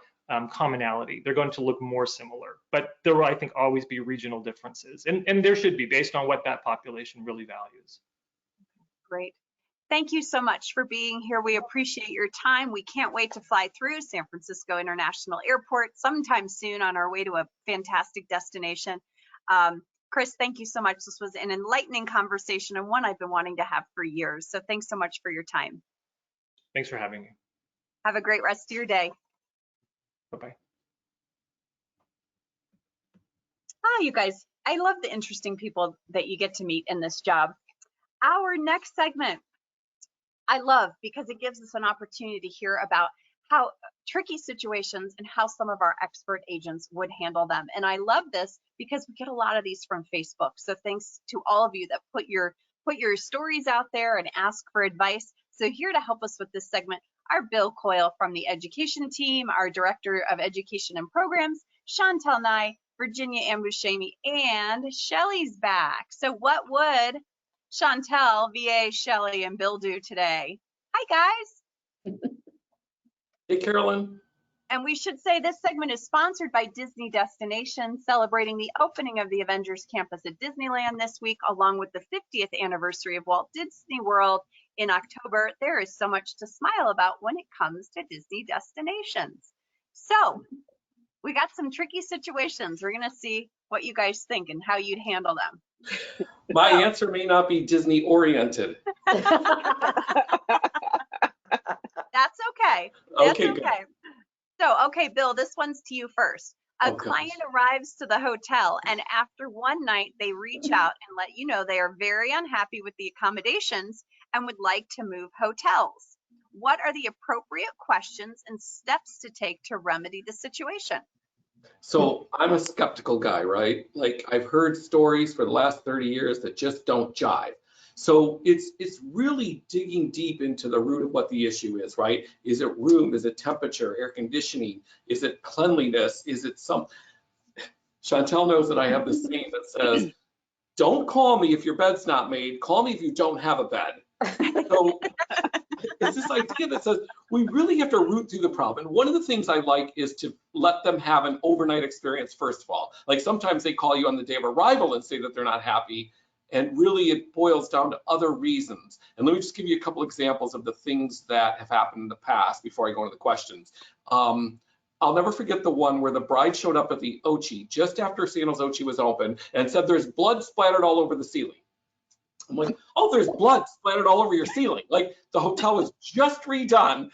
commonality. They're going to look more similar, but there will, I think, always be regional differences, and there should be, based on what that population really values. Great. Thank you so much for being here. We appreciate your time. We can't wait to fly through San Francisco International Airport sometime soon on our way to a fantastic destination. Chris, thank you so much. This was an enlightening conversation and one I've been wanting to have for years. So thanks so much for your time. Thanks for having me. Have a great rest of your day. Bye-bye. You guys, I love the interesting people that you get to meet in this job. Our next segment, I love because it gives us an opportunity to hear about how tricky situations and how some of our expert agents would handle them. And I love this because we get a lot of these from Facebook. So thanks to all of you that put your stories out there and ask for advice. So here to help us with this segment are Bill Coyle from the education team, our Director of Education and Programs, Chantel Nye, Virginia Ambushemi, and Shelly's back. So what would Chantel, VA, Shelly, and Bill do today? Hi, guys. Hey, Carolyn. And we should say this segment is sponsored by Disney Destinations, celebrating the opening of the Avengers campus at Disneyland this week, along with the 50th anniversary of Walt Disney World in October. There is so much to smile about when it comes to Disney Destinations. So We got some tricky situations. We're going to see what you guys think and how you'd handle them. My answer may not be Disney oriented. That's okay. That's Okay, good. okay. So, okay, Bill, this one's to you first. A Oh, client gosh. arrives to the hotel, and after one night, they reach out and let you know they are very unhappy with the accommodations and would like to move hotels. What are the appropriate questions and steps to take to remedy the situation? So I'm a skeptical guy, right? Like I've heard stories for the last 30 years that just don't jive. So it's really digging deep into the root of what the issue is, right? Is it room? Is it temperature, air conditioning? Is it cleanliness? Is it some? Chantel knows that I have this saying that says, don't call me if your bed's not made, call me if you don't have a bed. So it's this idea that says we really have to root through the problem. And one of the things I like is to let them have an overnight experience first of all. Like sometimes they call you on the day of arrival and say that they're not happy. And really it boils down to other reasons. And let me just give you a couple examples of the things that have happened in the past before I go into the questions. I'll never forget the one where the bride showed up at the Ochi just after Sandals Ochi was open and said there's blood splattered all over the ceiling. I'm like, oh, there's blood splattered all over your ceiling. Like the hotel was just redone.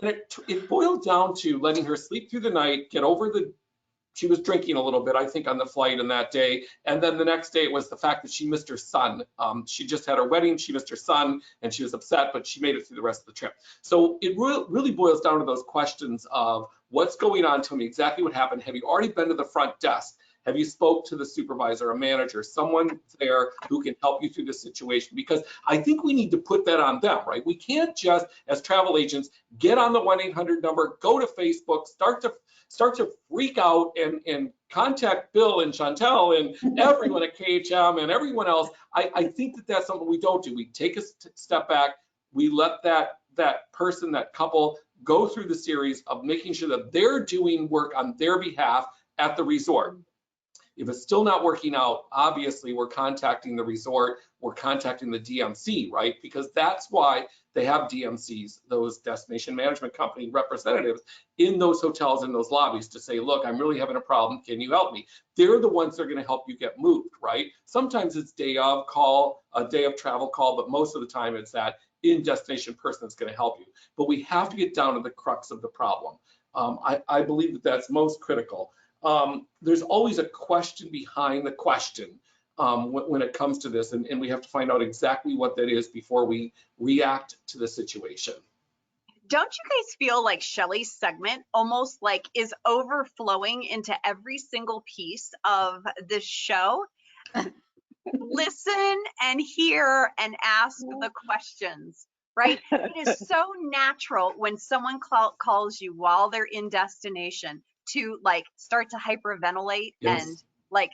And it boiled down to letting her sleep through the night, get over she was drinking a little bit, I think, on the flight and that day. And then the next day it was the fact that she missed her son. She just had her wedding, she missed her son, and she was upset, but she made it through the rest of the trip. So it really boils down to those questions of what's going on, tell me exactly what happened. Have you already been to the front desk? Have you spoke to the supervisor, a manager, someone there who can help you through this situation? Because I think we need to put that on them, right? We can't just, as travel agents, get on the 1-800 number, go to Facebook, start to freak out and contact Bill and Chantel and everyone at KHM and everyone else. I think that that's something we don't do. We take a step back. We let that person, that couple, go through the series of making sure that they're doing work on their behalf at the resort. If it's still not working out, obviously we're contacting the resort, we're contacting the DMC, right? Because that's why they have DMCs, those destination management company representatives in those hotels, in those lobbies to say, look, I'm really having a problem, can you help me? They're the ones that are gonna help you get moved, right? Sometimes it's day of call, a day of travel call, but most of the time it's that in-destination person that's gonna help you. But we have to get down to the crux of the problem. I believe that that's most critical. There's always a question behind the question when it comes to this, and we have to find out exactly what that is before we react to the situation. Don't you guys feel like Shelley's segment almost like is overflowing into every single piece of this show? Listen and hear and ask the questions, right? It is so natural when someone calls you while they're in destination to like start to hyperventilate. Yes. And like,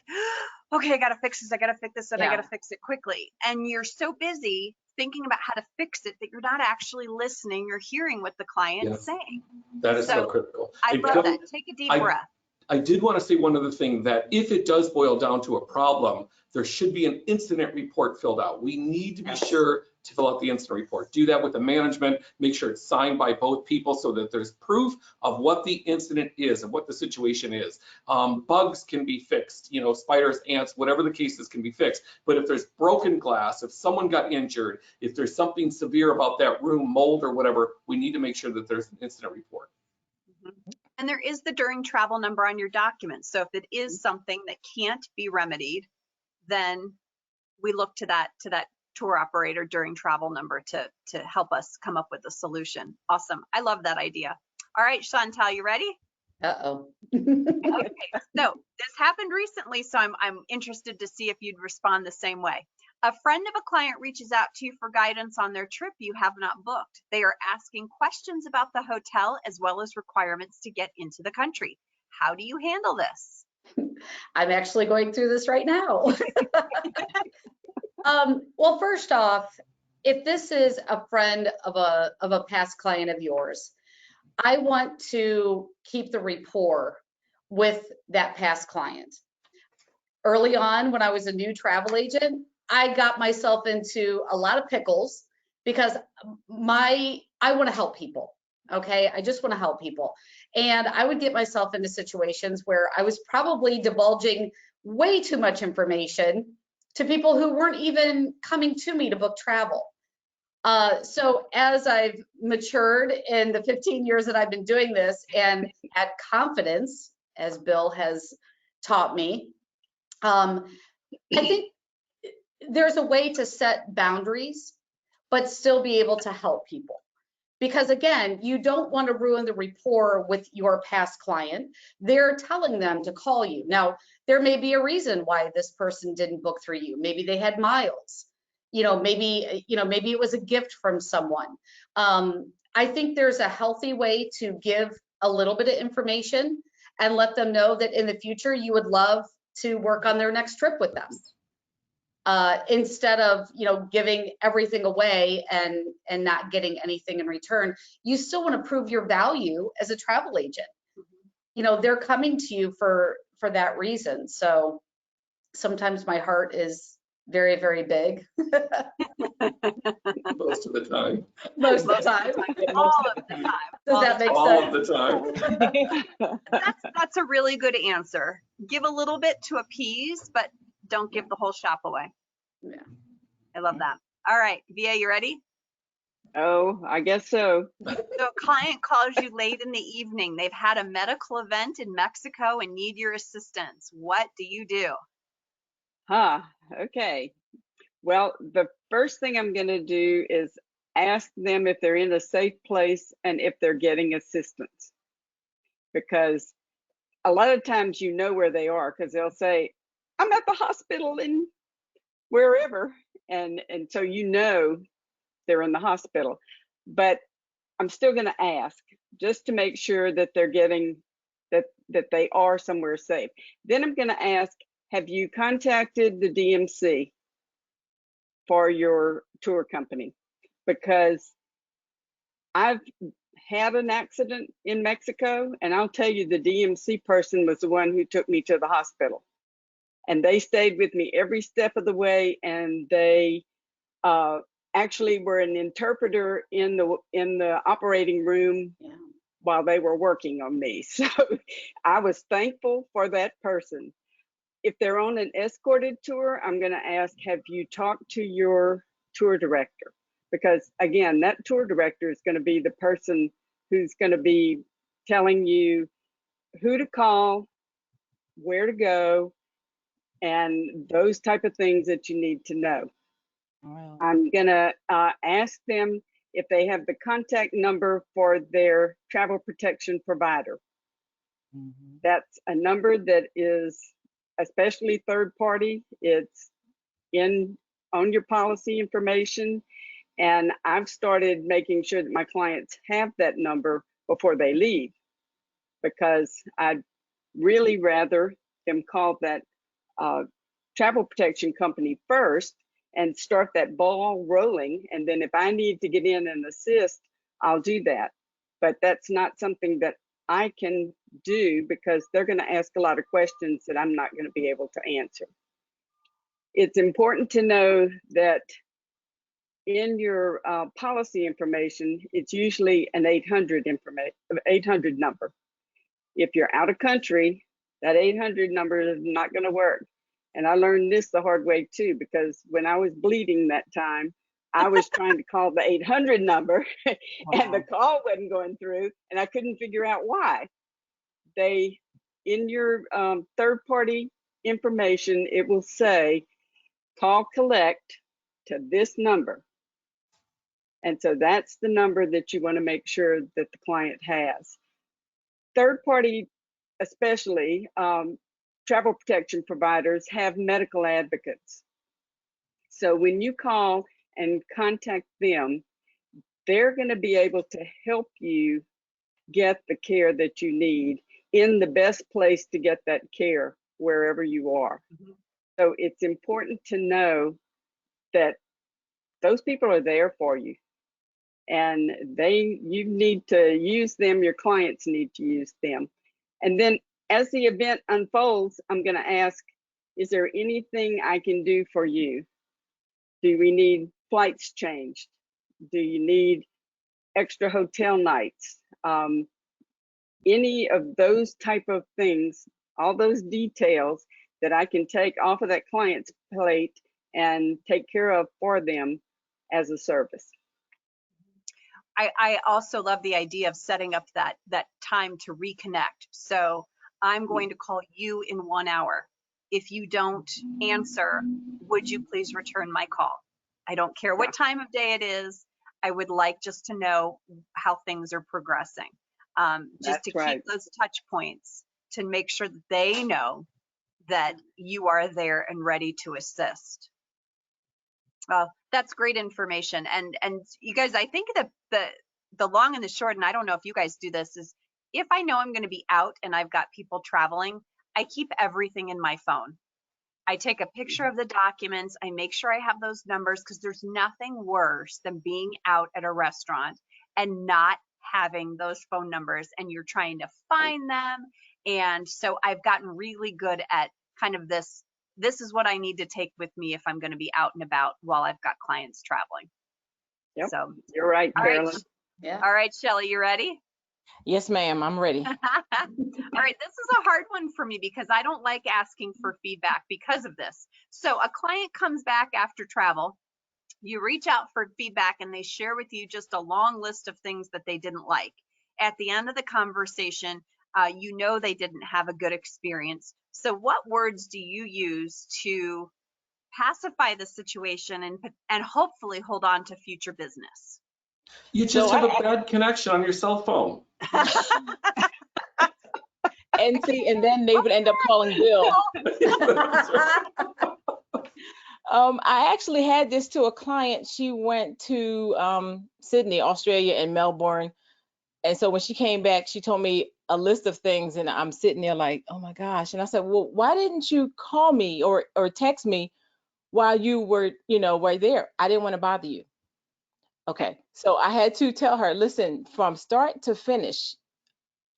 okay, I gotta fix this, I gotta fix this, and I gotta fix it quickly. And you're so busy thinking about how to fix it that you're not actually listening or hearing what the client is saying. That is so critical. I love that. Take a deep breath. I did want to say one other thing, that if it does boil down to a problem, there should be an incident report filled out. We need to be sure to fill out the incident report. Do that with the management, make sure it's signed by both people so that there's proof of what the incident is and what the situation is. Bugs can be fixed, you know, spiders, ants, whatever the cases can be fixed. But if there's broken glass, if someone got injured, if there's something severe about that room, mold or whatever, we need to make sure that there's an incident report. Mm-hmm. And there is the during travel number on your document. So if it is something that can't be remedied, then we look to that tour operator during travel number to help us come up with a solution. Awesome. I love that idea. All right, Chantal, you ready? Uh-oh. Okay. So this happened recently, so I'm interested to see if you'd respond the same way. A friend of a client reaches out to you for guidance on their trip you have not booked. They are asking questions about the hotel as well as requirements to get into the country. How do you handle this? I'm actually going through this right now. Well, first off, if this is a friend of a past client of yours, I want to keep the rapport with that past client. Early on, when I was a new travel agent, I got myself into a lot of pickles because I want to help people. Okay, I just want to help people. And I would get myself into situations where I was probably divulging way too much information to people who weren't even coming to me to book travel. So as I've matured in the 15 years that I've been doing this and had confidence, as Bill has taught me, I think there's a way to set boundaries, but still be able to help people. Because again, you don't want to ruin the rapport with your past client. They're telling them to call you. Now, there may be a reason why this person didn't book through you. Maybe they had miles. Maybe it was a gift from someone. I think there's a healthy way to give a little bit of information and let them know that in the future you would love to work on their next trip with them. Instead of giving everything away and not getting anything in return. You still want to prove your value as a travel agent. They're coming to you for that reason. So sometimes my heart is very, very big. Most of the time. Most of the time. All of the time. Does that make All sense? of the time. That's a really good answer. Give a little bit to appease, but don't give the whole shop away. Yeah. I love that. All right, Via, you ready? Oh, I guess so. So a client calls you late in the evening. They've had a medical event in Mexico and need your assistance. What do you do? Okay. Well, the first thing I'm going to do is ask them if they're in a safe place and if they're getting assistance. Because a lot of times you know where they are because they'll say, I'm at the hospital in wherever. And so they're in the hospital. But I'm still going to ask just to make sure that they're getting that they are somewhere safe. Then I'm going to ask, have you contacted the DMC for your tour company? Because I've had an accident in Mexico, and I'll tell you, the DMC person was the one who took me to the hospital. And they stayed with me every step of the way, and they actually were an interpreter in the operating room while they were working on me. So I was thankful for that person. If they're on an escorted tour, I'm going to ask, have you talked to your tour director? Because again, that tour director is going to be the person who's going to be telling you who to call, where to go, and those type of things that you need to know. Wow. I'm going to ask them if they have the contact number for their travel protection provider. Mhm. That's a number that is especially third party. It's on your policy information. And I've started making sure that my clients have that number before they leave, because I'd really rather them call that travel protection company first and start that ball rolling. And then if I need to get in and assist, I'll do that. But that's not something that I can do because they're going to ask a lot of questions that I'm not going to be able to answer. It's important to know that in your policy information, it's usually an 800 number. If you're out of country, that 800 number is not going to work. And I learned this the hard way too, because when I was bleeding that time, I was trying to call the 800 number and the call wasn't going through, and I couldn't figure out why. In your third party information, it will say, call collect to this number. And so that's the number that you want to make sure that the client has. Third party, especially travel protection providers, have medical advocates. So when you call and contact them, they're going to be able to help you get the care that you need in the best place to get that care wherever you are. Mm-hmm. So it's important to know that those people are there for you, and you need to use them. Your clients need to use them. And then as the event unfolds, I'm going to ask, is there anything I can do for you? Do we need flights changed? Do you need extra hotel nights, any of those type of things, all those details that I can take off of that client's plate and take care of for them as a service. I also love the idea of setting up that time to reconnect. So I'm going to call you in 1 hour. If you don't answer, would you please return my call? I don't care what time of day it is. I would like just to know how things are progressing. Just to keep those touch points to make sure that they know that you are there and ready to assist. Well, that's great information. And you guys, I think that the long and the short, and I don't know if you guys do this, is if I know I'm going to be out and I've got people traveling, I keep everything in my phone. I take a picture of the documents. I make sure I have those numbers, because there's nothing worse than being out at a restaurant and not having those phone numbers and you're trying to find them. And so I've gotten really good at kind of this is what I need to take with me if I'm going to be out and about while I've got clients traveling. Yep. So You're right, Carolyn. Yeah. All right, Shelly, you ready? Yes, ma'am, I'm ready. All right, this is a hard one for me because I don't like asking for feedback because of this. So a client comes back after travel, you reach out for feedback and they share with you just a long list of things that they didn't like. At the end of the conversation, you know they didn't have a good experience. So what words do you use to pacify the situation and hopefully hold on to future business? You just have a bad connection on your cell phone. And see, and then they would end up calling Bill. I actually had this to a client. She went to Sydney, Australia, and Melbourne. And so when she came back, she told me a list of things, and I'm sitting there like, oh my gosh. And I said, well, why didn't you call me or text me while you were, right there? I didn't want to bother you. Okay. So I had to tell her, listen, from start to finish,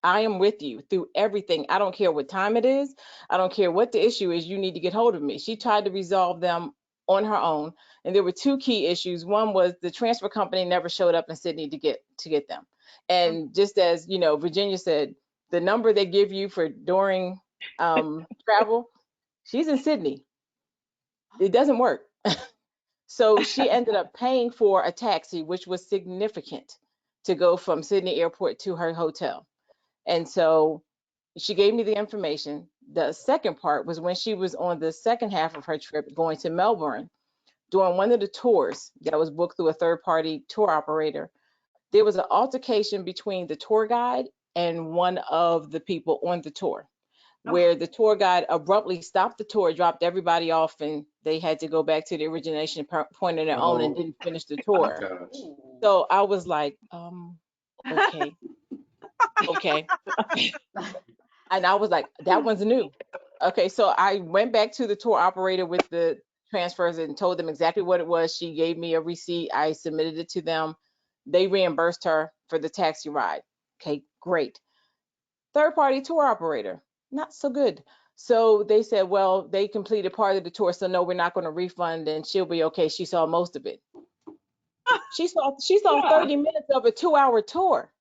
I am with you through everything. I don't care what time it is. I don't care what the issue is. You need to get hold of me. She tried to resolve them on her own. And there were two key issues. One was the transfer company never showed up in Sydney to get them. And just as, Virginia said, the number they give you for during travel, she's in Sydney. It doesn't work. So she ended up paying for a taxi, which was significant, to go from Sydney Airport to her hotel. And so she gave me the information. The second part was when she was on the second half of her trip going to Melbourne, during one of the tours that was booked through a third-party tour operator, there was an altercation between the tour guide and one of the people on the tour, where the tour guide abruptly stopped the tour, dropped everybody off, and they had to go back to the origination point on their own and didn't finish the tour. So I was like, okay. Okay. And I was like, that one's new. Okay, so I went back to the tour operator with the transfers and told them exactly what it was. She gave me a receipt. I submitted it to them. They reimbursed her for the taxi ride. Okay, great. Third party tour operator, not so good. So they said, well, they completed part of the tour, so no, we're not going to refund, and she'll be okay. She saw most of it. She saw 30 minutes of a 2-hour tour.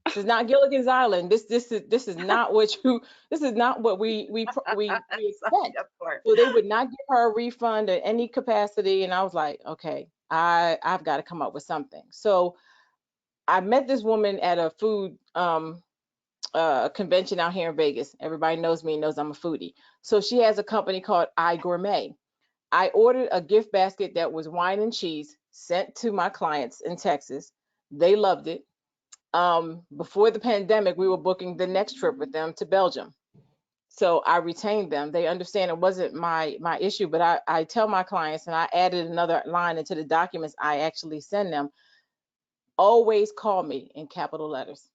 This is not Gilligan's Island. This is not what we expect. So they would not give her a refund in any capacity, and I was like, okay, I've got to come up with something. So I met this woman at a food convention out here in Vegas. Everybody knows me and knows I'm a foodie. So she has a company called iGourmet. I ordered a gift basket that was wine and cheese sent to my clients in Texas. They loved it. Before the pandemic, we were booking the next trip with them to Belgium. So I retained them. They understand it wasn't my issue, but I tell my clients, and I added another line into the documents I actually send them, always call me in capital letters.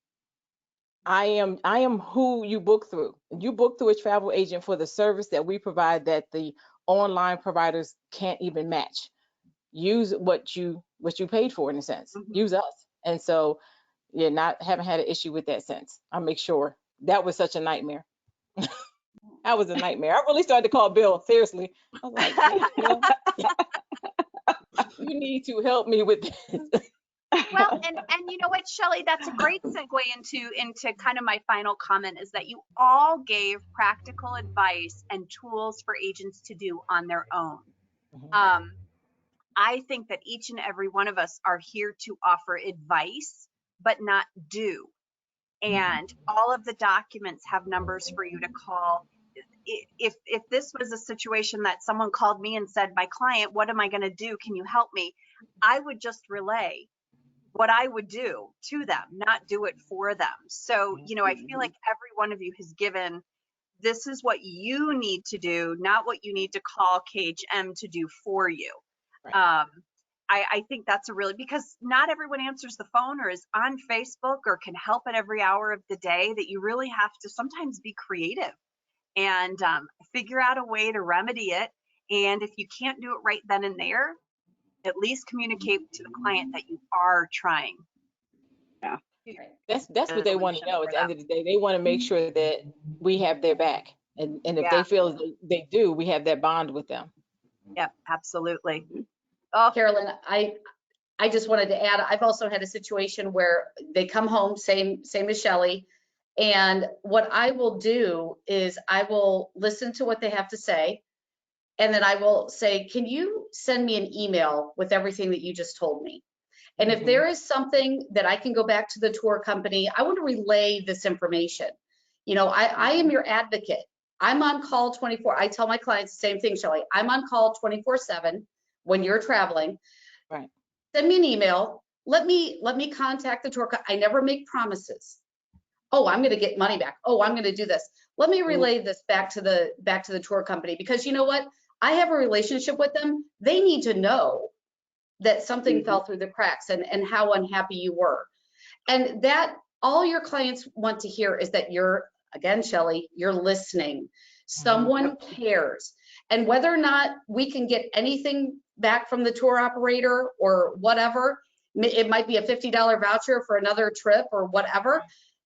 I am who you book through. You book through a travel agent for the service that we provide that the online providers can't even match. Use what you paid for, in a sense. Use us. And so haven't had an issue with that since. I'll make sure. That was such a nightmare. That was a nightmare. I really started to call Bill, seriously. I was like, Bill, you need to help me with this. Well, and you know what, Shelley, that's a great segue into kind of my final comment, is that you all gave practical advice and tools for agents to do on their own. Um, I think that each and every one of us are here to offer advice, but not do. And all of the documents have numbers for you to call. If this was a situation that someone called me and said, my client, what am I going to do? Can you help me? I would just relay what I would do to them, not do it for them. So, you know, I feel like every one of you has given, this is what you need to do, not what you need to call KHM to do for you. Right. I think that's a really, because not everyone answers the phone or is on Facebook or can help at every hour of the day, that you really have to sometimes be creative and figure out a way to remedy it. And if you can't do it right then and there, at least communicate to the client that you are trying. Yeah. That's what they want to know. At the end of the day, they want to make sure that we have their back. And if Yeah. they feel they do, we have that bond with them. Yep, absolutely. Oh, Carolyn, I just wanted to add, I've also had a situation where they come home, same as Shelley, and what I will do is I will listen to what they have to say, and then I will say, can you send me an email with everything that you just told me? And if there is something that I can go back to the tour company, I want to relay this information. You know, I am your advocate. I'm on call 24. I tell my clients the same thing, Shelley. I'm on call 24/7 when you're traveling. Right. Send me an email. Let me contact the tour company. I never make promises. Oh, I'm going to get money back. Oh, I'm going to do this. Let me relay this back to the tour company, because you know what? I have a relationship with them. They need to know that something fell through the cracks and how unhappy you were. And that all your clients want to hear is that you're, again, Shelley, you're listening. Someone cares. And whether or not we can get anything back from the tour operator or whatever, it might be a $50 voucher for another trip or whatever,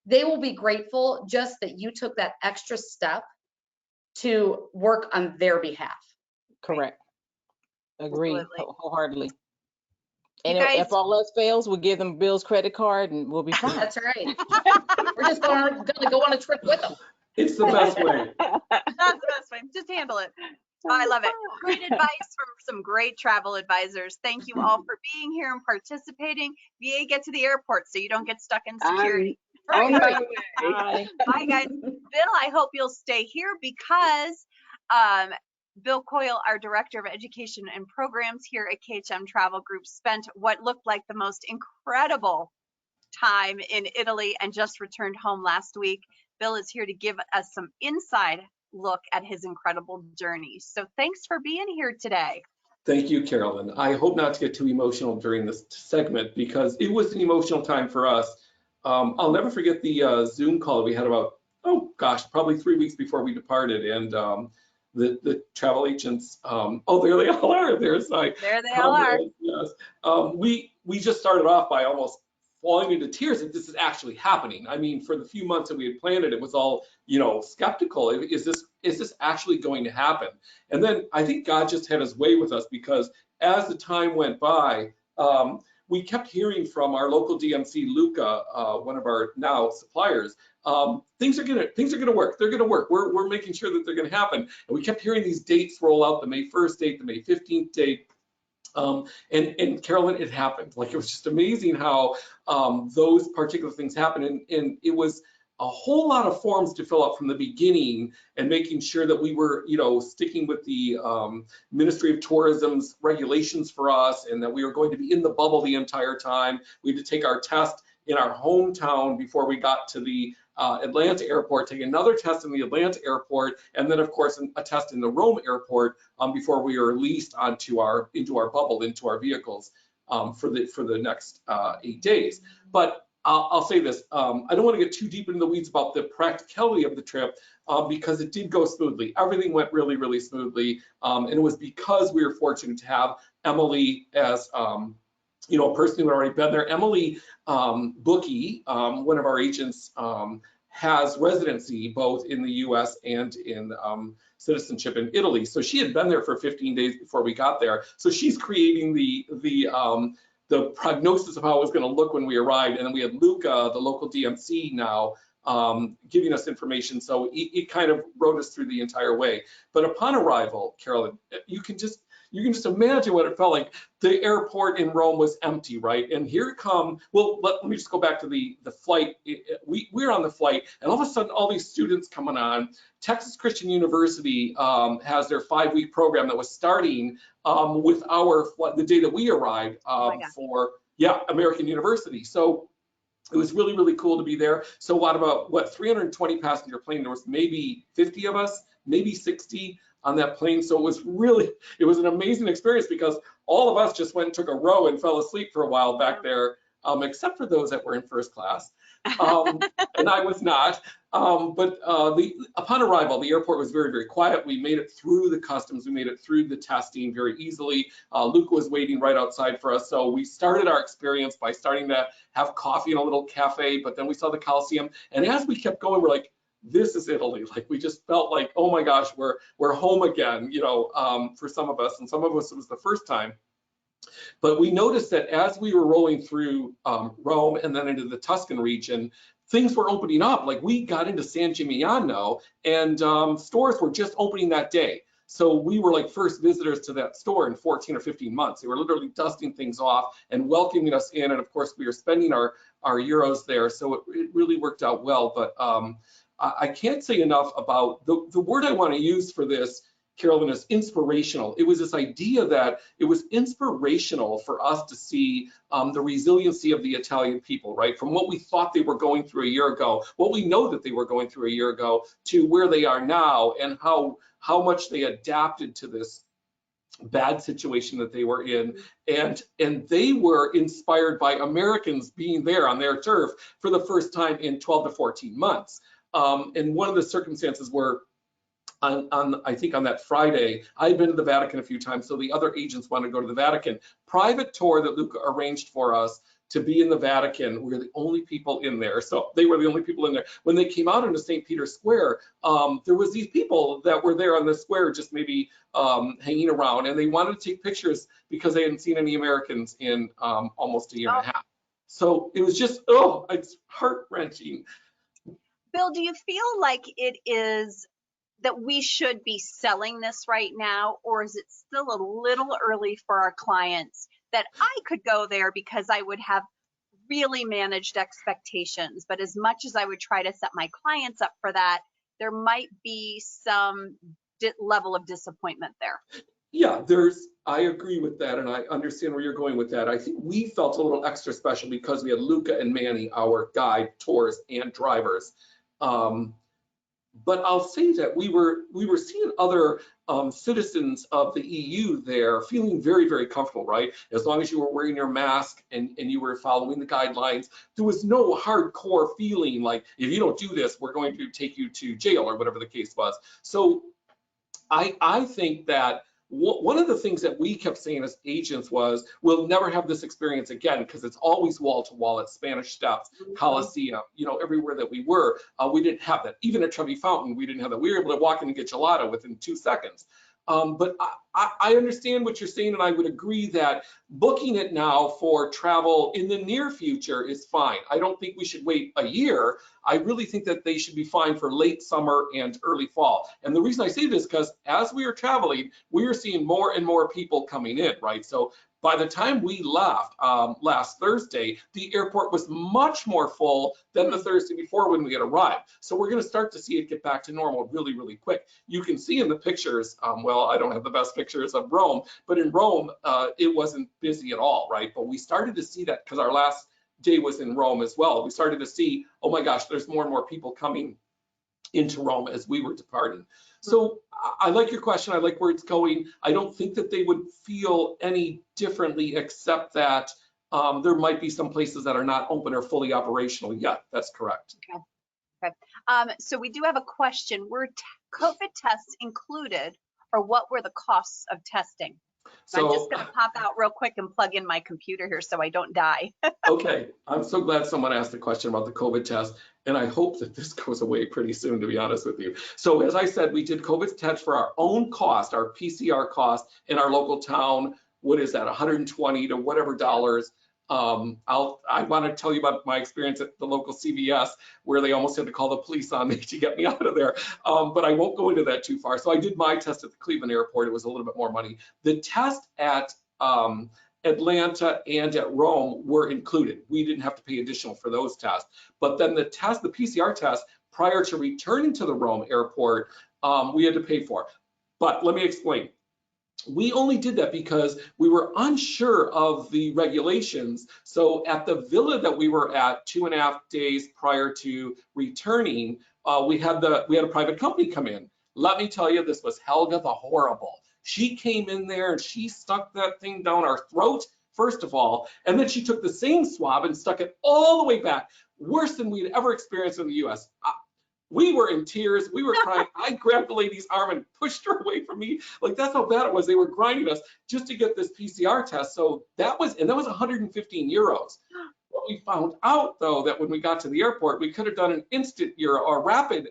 they will be grateful just that you took that extra step to work on their behalf. Correct. Agree Absolutely. wholeheartedly. You And guys, if all else fails, we'll give them Bill's credit card and we'll be fine. That's right. We're just going to go on a trip with them. It's the best way. that's the best way. Just handle it. Oh, I love it. Great advice from some great travel advisors. Thank you all for being here and participating. VA, get to the airport so you don't get stuck in security. On my way. Bye. Bye, guys. Bill, I hope you'll stay here because Bill Coyle, our Director of Education and Programs here at KHM Travel Group, spent what looked like the most incredible time in Italy and just returned home last week. Bill is here to give us some inside look at his incredible journey. So thanks for being here today. Thank you, Carolyn. I hope not to get too emotional during this segment because it was an emotional time for us. I'll never forget the Zoom call we had about, probably 3 weeks before we departed. And the travel agents, there they all are. There they all are. Yes. We just started off by almost falling into tears that this is actually happening. I mean, for the few months that we had planned it was all, skeptical. Is this actually going to happen? And then I think God just had his way with us because as the time went by, we kept hearing from our local DMC, Lucia, one of our now suppliers, things are gonna work. They're gonna work. We're making sure that they're gonna happen. And we kept hearing these dates roll out, the May 1st date, the May 15th date. And Carolyn, it happened. Like, it was just amazing how those particular things happened. And it was a whole lot of forms to fill out from the beginning and making sure that we were, sticking with the Ministry of Tourism's regulations for us and that we were going to be in the bubble the entire time. We had to take our test in our hometown before we got to the Atlanta airport, take another test in the Atlanta airport, and then of course a test in the Rome airport before we were released into our bubble, into our vehicles for the next 8 days. But I'll say this, I don't want to get too deep into the weeds about the practicality of the trip because it did go smoothly. Everything went really, really smoothly. And it was because we were fortunate to have Emily as a person who had already been there. Emily Bookie, one of our agents, has residency both in the US and in citizenship in Italy. So she had been there for 15 days before we got there. So she's creating the the prognosis of how it was going to look when we arrived. And then we had Luca, the local DMC now, giving us information. So it kind of rode us through the entire way. But upon arrival, Carolyn, you can just imagine what it felt like. The airport in Rome was empty, right? And here come, well, let me just go back to the flight. We're on the flight, and all of a sudden, all these students coming on. Texas Christian University has their 5-week program that was starting with the day that we arrived for American University. So it was really, really cool to be there. So out of a 320 passenger plane, there was maybe 50 of us, maybe 60 on that plane. So it was an amazing experience because all of us just went and took a row and fell asleep for a while back there, except for those that were in first class. And I was not. But upon arrival, the airport was very, very quiet. We made it through the customs. We made it through the testing very easily. Luke was waiting right outside for us. So we started our experience by starting to have coffee in a little cafe, but then we saw the Coliseum. And as we kept going, we're like, this is Italy. Like, we just felt like, oh my gosh, we're home again, for some of us. And some of us, it was the first time. But we noticed that as we were rolling through Rome and then into the Tuscan region, things were opening up. Like, we got into San Gimignano, and stores were just opening that day. So we were like first visitors to that store in 14 or 15 months. They were literally dusting things off and welcoming us in. And of course, we were spending our euros there. So it really worked out well. But I can't say enough about the word I want to use for this, Carolyn, is inspirational. It was this idea that it was inspirational for us to see the resiliency of the Italian people, right? From what we thought they were going through a year ago, what we know that they were going through a year ago, to where they are now, and how much they adapted to this bad situation that they were in. And they were inspired by Americans being there on their turf for the first time in 12 to 14 months. And one of the circumstances were, I think on that Friday, I'd been to the Vatican a few times, so the other agents wanted to go to the Vatican. Private tour that Luca arranged for us to be in the Vatican. We were the only people in there, so they were the only people in there. When they came out into St. Peter's Square, there was these people that were there on the square just maybe hanging around, and they wanted to take pictures because they hadn't seen any Americans in almost a year and a half. So it was just, it's heart-wrenching. Bill, do you feel like it is that we should be selling this right now, or is it still a little early for our clients that I could go there because I would have really managed expectations? But as much as I would try to set my clients up for that, there might be some level of disappointment there. Yeah, I agree with that, and I understand where you're going with that. I think we felt a little extra special because we had Luca and Manny, our guide, tours, and drivers. But I'll say that we were seeing other citizens of the EU there feeling very, very comfortable, right? As long as you were wearing your mask and you were following the guidelines, there was no hardcore feeling like, if you don't do this, we're going to take you to jail or whatever the case was. So I think that one of the things that we kept saying as agents was, we'll never have this experience again, because it's always wall to wall at Spanish Steps, Coliseum, everywhere that we were. We didn't have that. Even at Trevi Fountain, we didn't have that. We were able to walk in and get gelato within 2 seconds. But I understand what you're saying, and I would agree that booking it now for travel in the near future is fine. I don't think we should wait a year. I really think that they should be fine for late summer and early fall. And the reason I say this is because as we are traveling, we are seeing more and more people coming in, right? So by the time we left last Thursday, the airport was much more full than the Thursday before when we had arrived. So we're going to start to see it get back to normal really, really quick. You can see in the pictures, well, I don't have the best pictures of Rome, but in Rome, it wasn't busy at all, right? But we started to see that because our last day was in Rome as well. We started to see, oh my gosh, there's more and more people coming into Rome as we were departing. So I like your question. I like where it's going. I don't think that they would feel any differently, except that there might be some places that are not open or fully operational yet. That's correct. Okay. So we do have a question. Were COVID tests included, or what were the costs of testing? So I'm just going to pop out real quick and plug in my computer here so I don't die. Okay, I'm so glad someone asked the question about the COVID test, and I hope that this goes away pretty soon, to be honest with you. So as I said, we did COVID tests for our own cost, our PCR cost in our local town. what is that, 120 to whatever dollars. I want to tell you about my experience at the local CVS where they almost had to call the police on me to get me out of there. But I won't go into that too far. So I did my test at the Cleveland airport. It was a little bit more money. The test at Atlanta and at Rome were included. We didn't have to pay additional for those tests. But then the PCR test prior to returning to the Rome airport, we had to pay for. But let me explain. We only did that because we were unsure of the regulations. So at the villa that we were at 2.5 days prior to returning, we had a private company come in. Let me tell you, this was Helga the Horrible. She came in there and she stuck that thing down our throat, first of all, and then she took the same swab and stuck it all the way back, worse than we'd ever experienced in the US. We were in tears, we were crying. I grabbed the lady's arm and pushed her away from me. Like, that's how bad it was. They were grinding us just to get this PCR test. So that was 115 euros. What we found out though, that when we got to the airport, we could have done an instant or rapid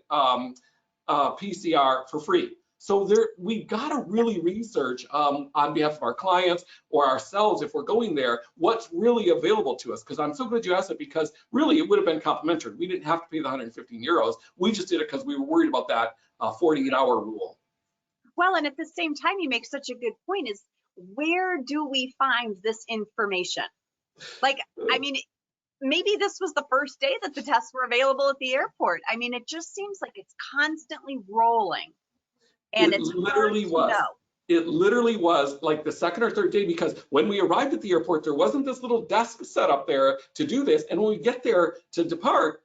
PCR for free. So we got to really research on behalf of our clients or ourselves, if we're going there, what's really available to us. Because I'm so glad you asked it, because really it would have been complimentary. We didn't have to pay the 115 euros. We just did it because we were worried about that 48-hour rule. Well, and at the same time, you make such a good point, is where do we find this information? Like, I mean, maybe this was the first day that the tests were available at the airport. I mean, it just seems like it's constantly rolling. And it literally was. It literally was like the second or third day, because when we arrived at the airport, there wasn't this little desk set up there to do this. And when we get there to depart,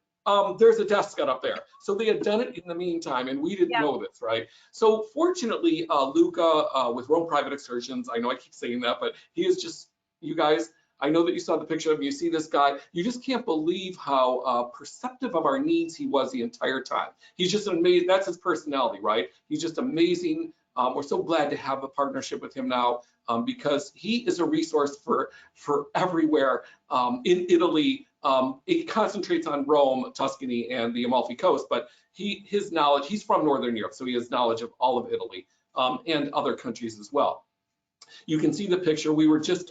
there's a desk set up there. So they had done it in the meantime, and we didn't know this, right? So fortunately, Luca with Rome Private Excursions, I know I keep saying that, but he is just, you guys, I know that you saw the picture of him, you see this guy, you just can't believe how perceptive of our needs he was the entire time. He's just amazing, that's his personality, right? He's just amazing. We're so glad to have a partnership with him now, because he is a resource for everywhere in Italy. It concentrates on Rome, Tuscany, and the Amalfi Coast, but his knowledge, he's from Northern Europe, so he has knowledge of all of Italy and other countries as well. You can see the picture. We were just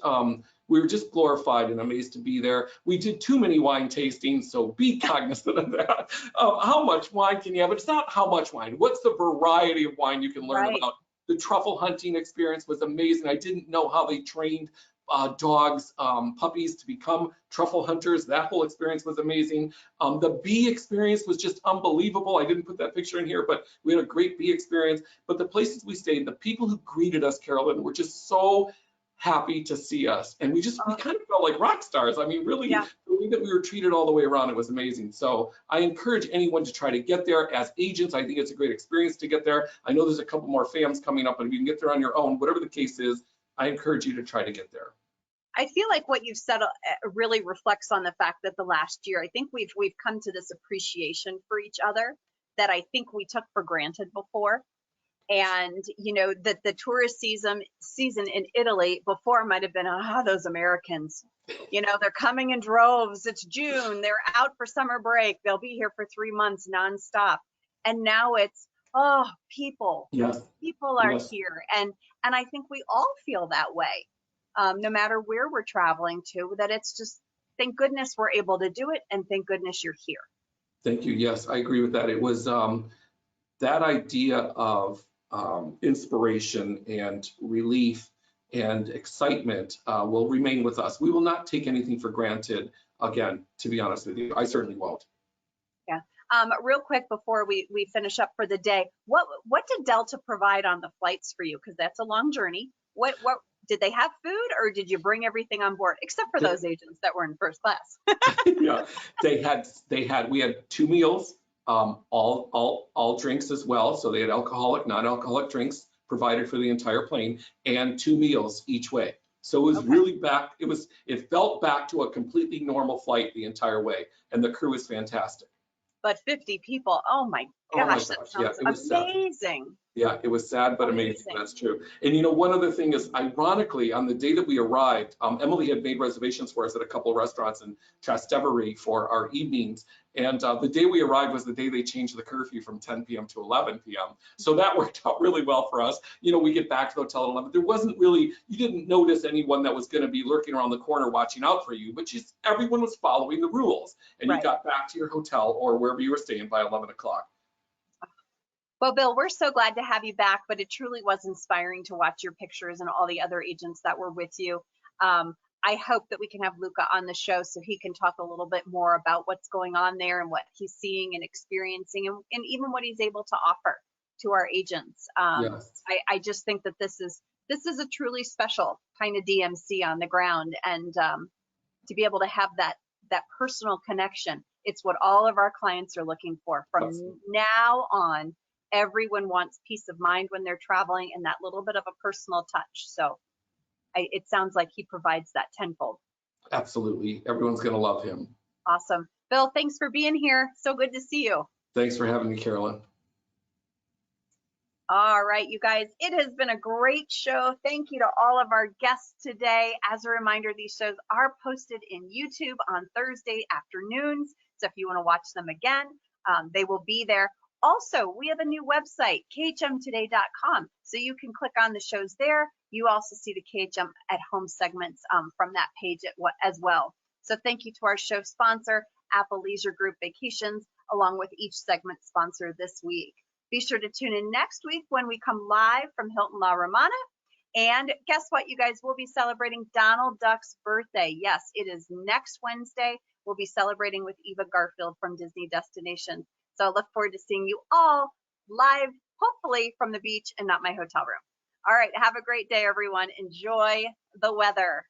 glorified and amazed to be there. We did too many wine tastings, so be cognizant of that. How much wine can you have? But it's not how much wine. What's the variety of wine you can learn about? The truffle hunting experience was amazing. I didn't know how they trained dogs, puppies to become truffle hunters. That whole experience was amazing. The bee experience was just unbelievable. I didn't put that picture in here, but we had a great bee experience. But the places we stayed, the people who greeted us, Carolyn, were just so happy to see us. And we kind of felt like rock stars. I mean, really, the way that we were treated all the way around, it was amazing. So I encourage anyone to try to get there as agents. I think it's a great experience to get there. I know there's a couple more FAMs coming up, and if you can get there on your own, whatever the case is, I encourage you to try to get there. I feel like what you've said really reflects on the fact that the last year, I think we've come to this appreciation for each other that I think we took for granted before. And, you know, that the tourist season in Italy before might have been, those Americans, you know, they're coming in droves. It's June. They're out for summer break. They'll be here for 3 months nonstop. And now it's, people. Yes. People are here. And I think we all feel that way, no matter where we're traveling to, that it's just, thank goodness we're able to do it. And thank goodness you're here. Thank you. Yes, I agree with that. It was that idea of inspiration and relief and excitement will remain with us. We will not take anything for granted again, to be honest with you. I certainly won't. Yeah. Real quick before we finish up for the day, what did Delta provide on the flights for you? Because that's a long journey. What did they have food, or did you bring everything on board except for those agents that were in first class? Yeah, we had 2 meals, all drinks as well. So they had alcoholic, non-alcoholic drinks provided for the entire plane, and 2 meals each way. So it was really back. It felt back to a completely normal flight the entire way, and the crew is fantastic. But 50 people, oh my gosh, that sounds amazing. Yeah, it was sad but amazing. That's true. And you know, one other thing is, ironically, on the day that we arrived, Emily had made reservations for us at a couple of restaurants in Trastevere for our evenings. And the day we arrived was the day they changed the curfew from 10 p.m. to 11 p.m. So that worked out really well for us. You know, we get back to the hotel at 11. There wasn't really, you didn't notice anyone that was going to be lurking around the corner watching out for you, but just everyone was following the rules. And you got back to your hotel or wherever you were staying by 11 o'clock. Well, Bill, we're so glad to have you back, but it truly was inspiring to watch your pictures and all the other agents that were with you. I hope that we can have Luca on the show so he can talk a little bit more about what's going on there and what he's seeing and experiencing, and even what he's able to offer to our agents. Yes. I just think that this is a truly special kind of DMC on the ground, and to be able to have that personal connection, it's what all of our clients are looking for. From now on, everyone wants peace of mind when they're traveling and that little bit of a personal touch. So it sounds like he provides that tenfold. Absolutely. Everyone's going to love him. Awesome. Bill, thanks for being here. So good to see you. Thanks for having me, Carolyn. All right, you guys, it has been a great show. Thank you to all of our guests today. As a reminder, these shows are posted in YouTube on Thursday afternoons. So if you want to watch them again, they will be there. Also, we have a new website, khmtoday.com. So you can click on the shows there. You also see the KHM at Home segments from that page as well. So thank you to our show sponsor, Apple Leisure Group Vacations, along with each segment sponsor this week. Be sure to tune in next week when we come live from Hilton La Romana. And guess what, you guys? We'll be celebrating Donald Duck's birthday. Yes, it is next Wednesday. We'll be celebrating with Eva Garfield from Disney Destinations. So I look forward to seeing you all live, hopefully from the beach and not my hotel room. All right, have a great day, everyone. Enjoy the weather.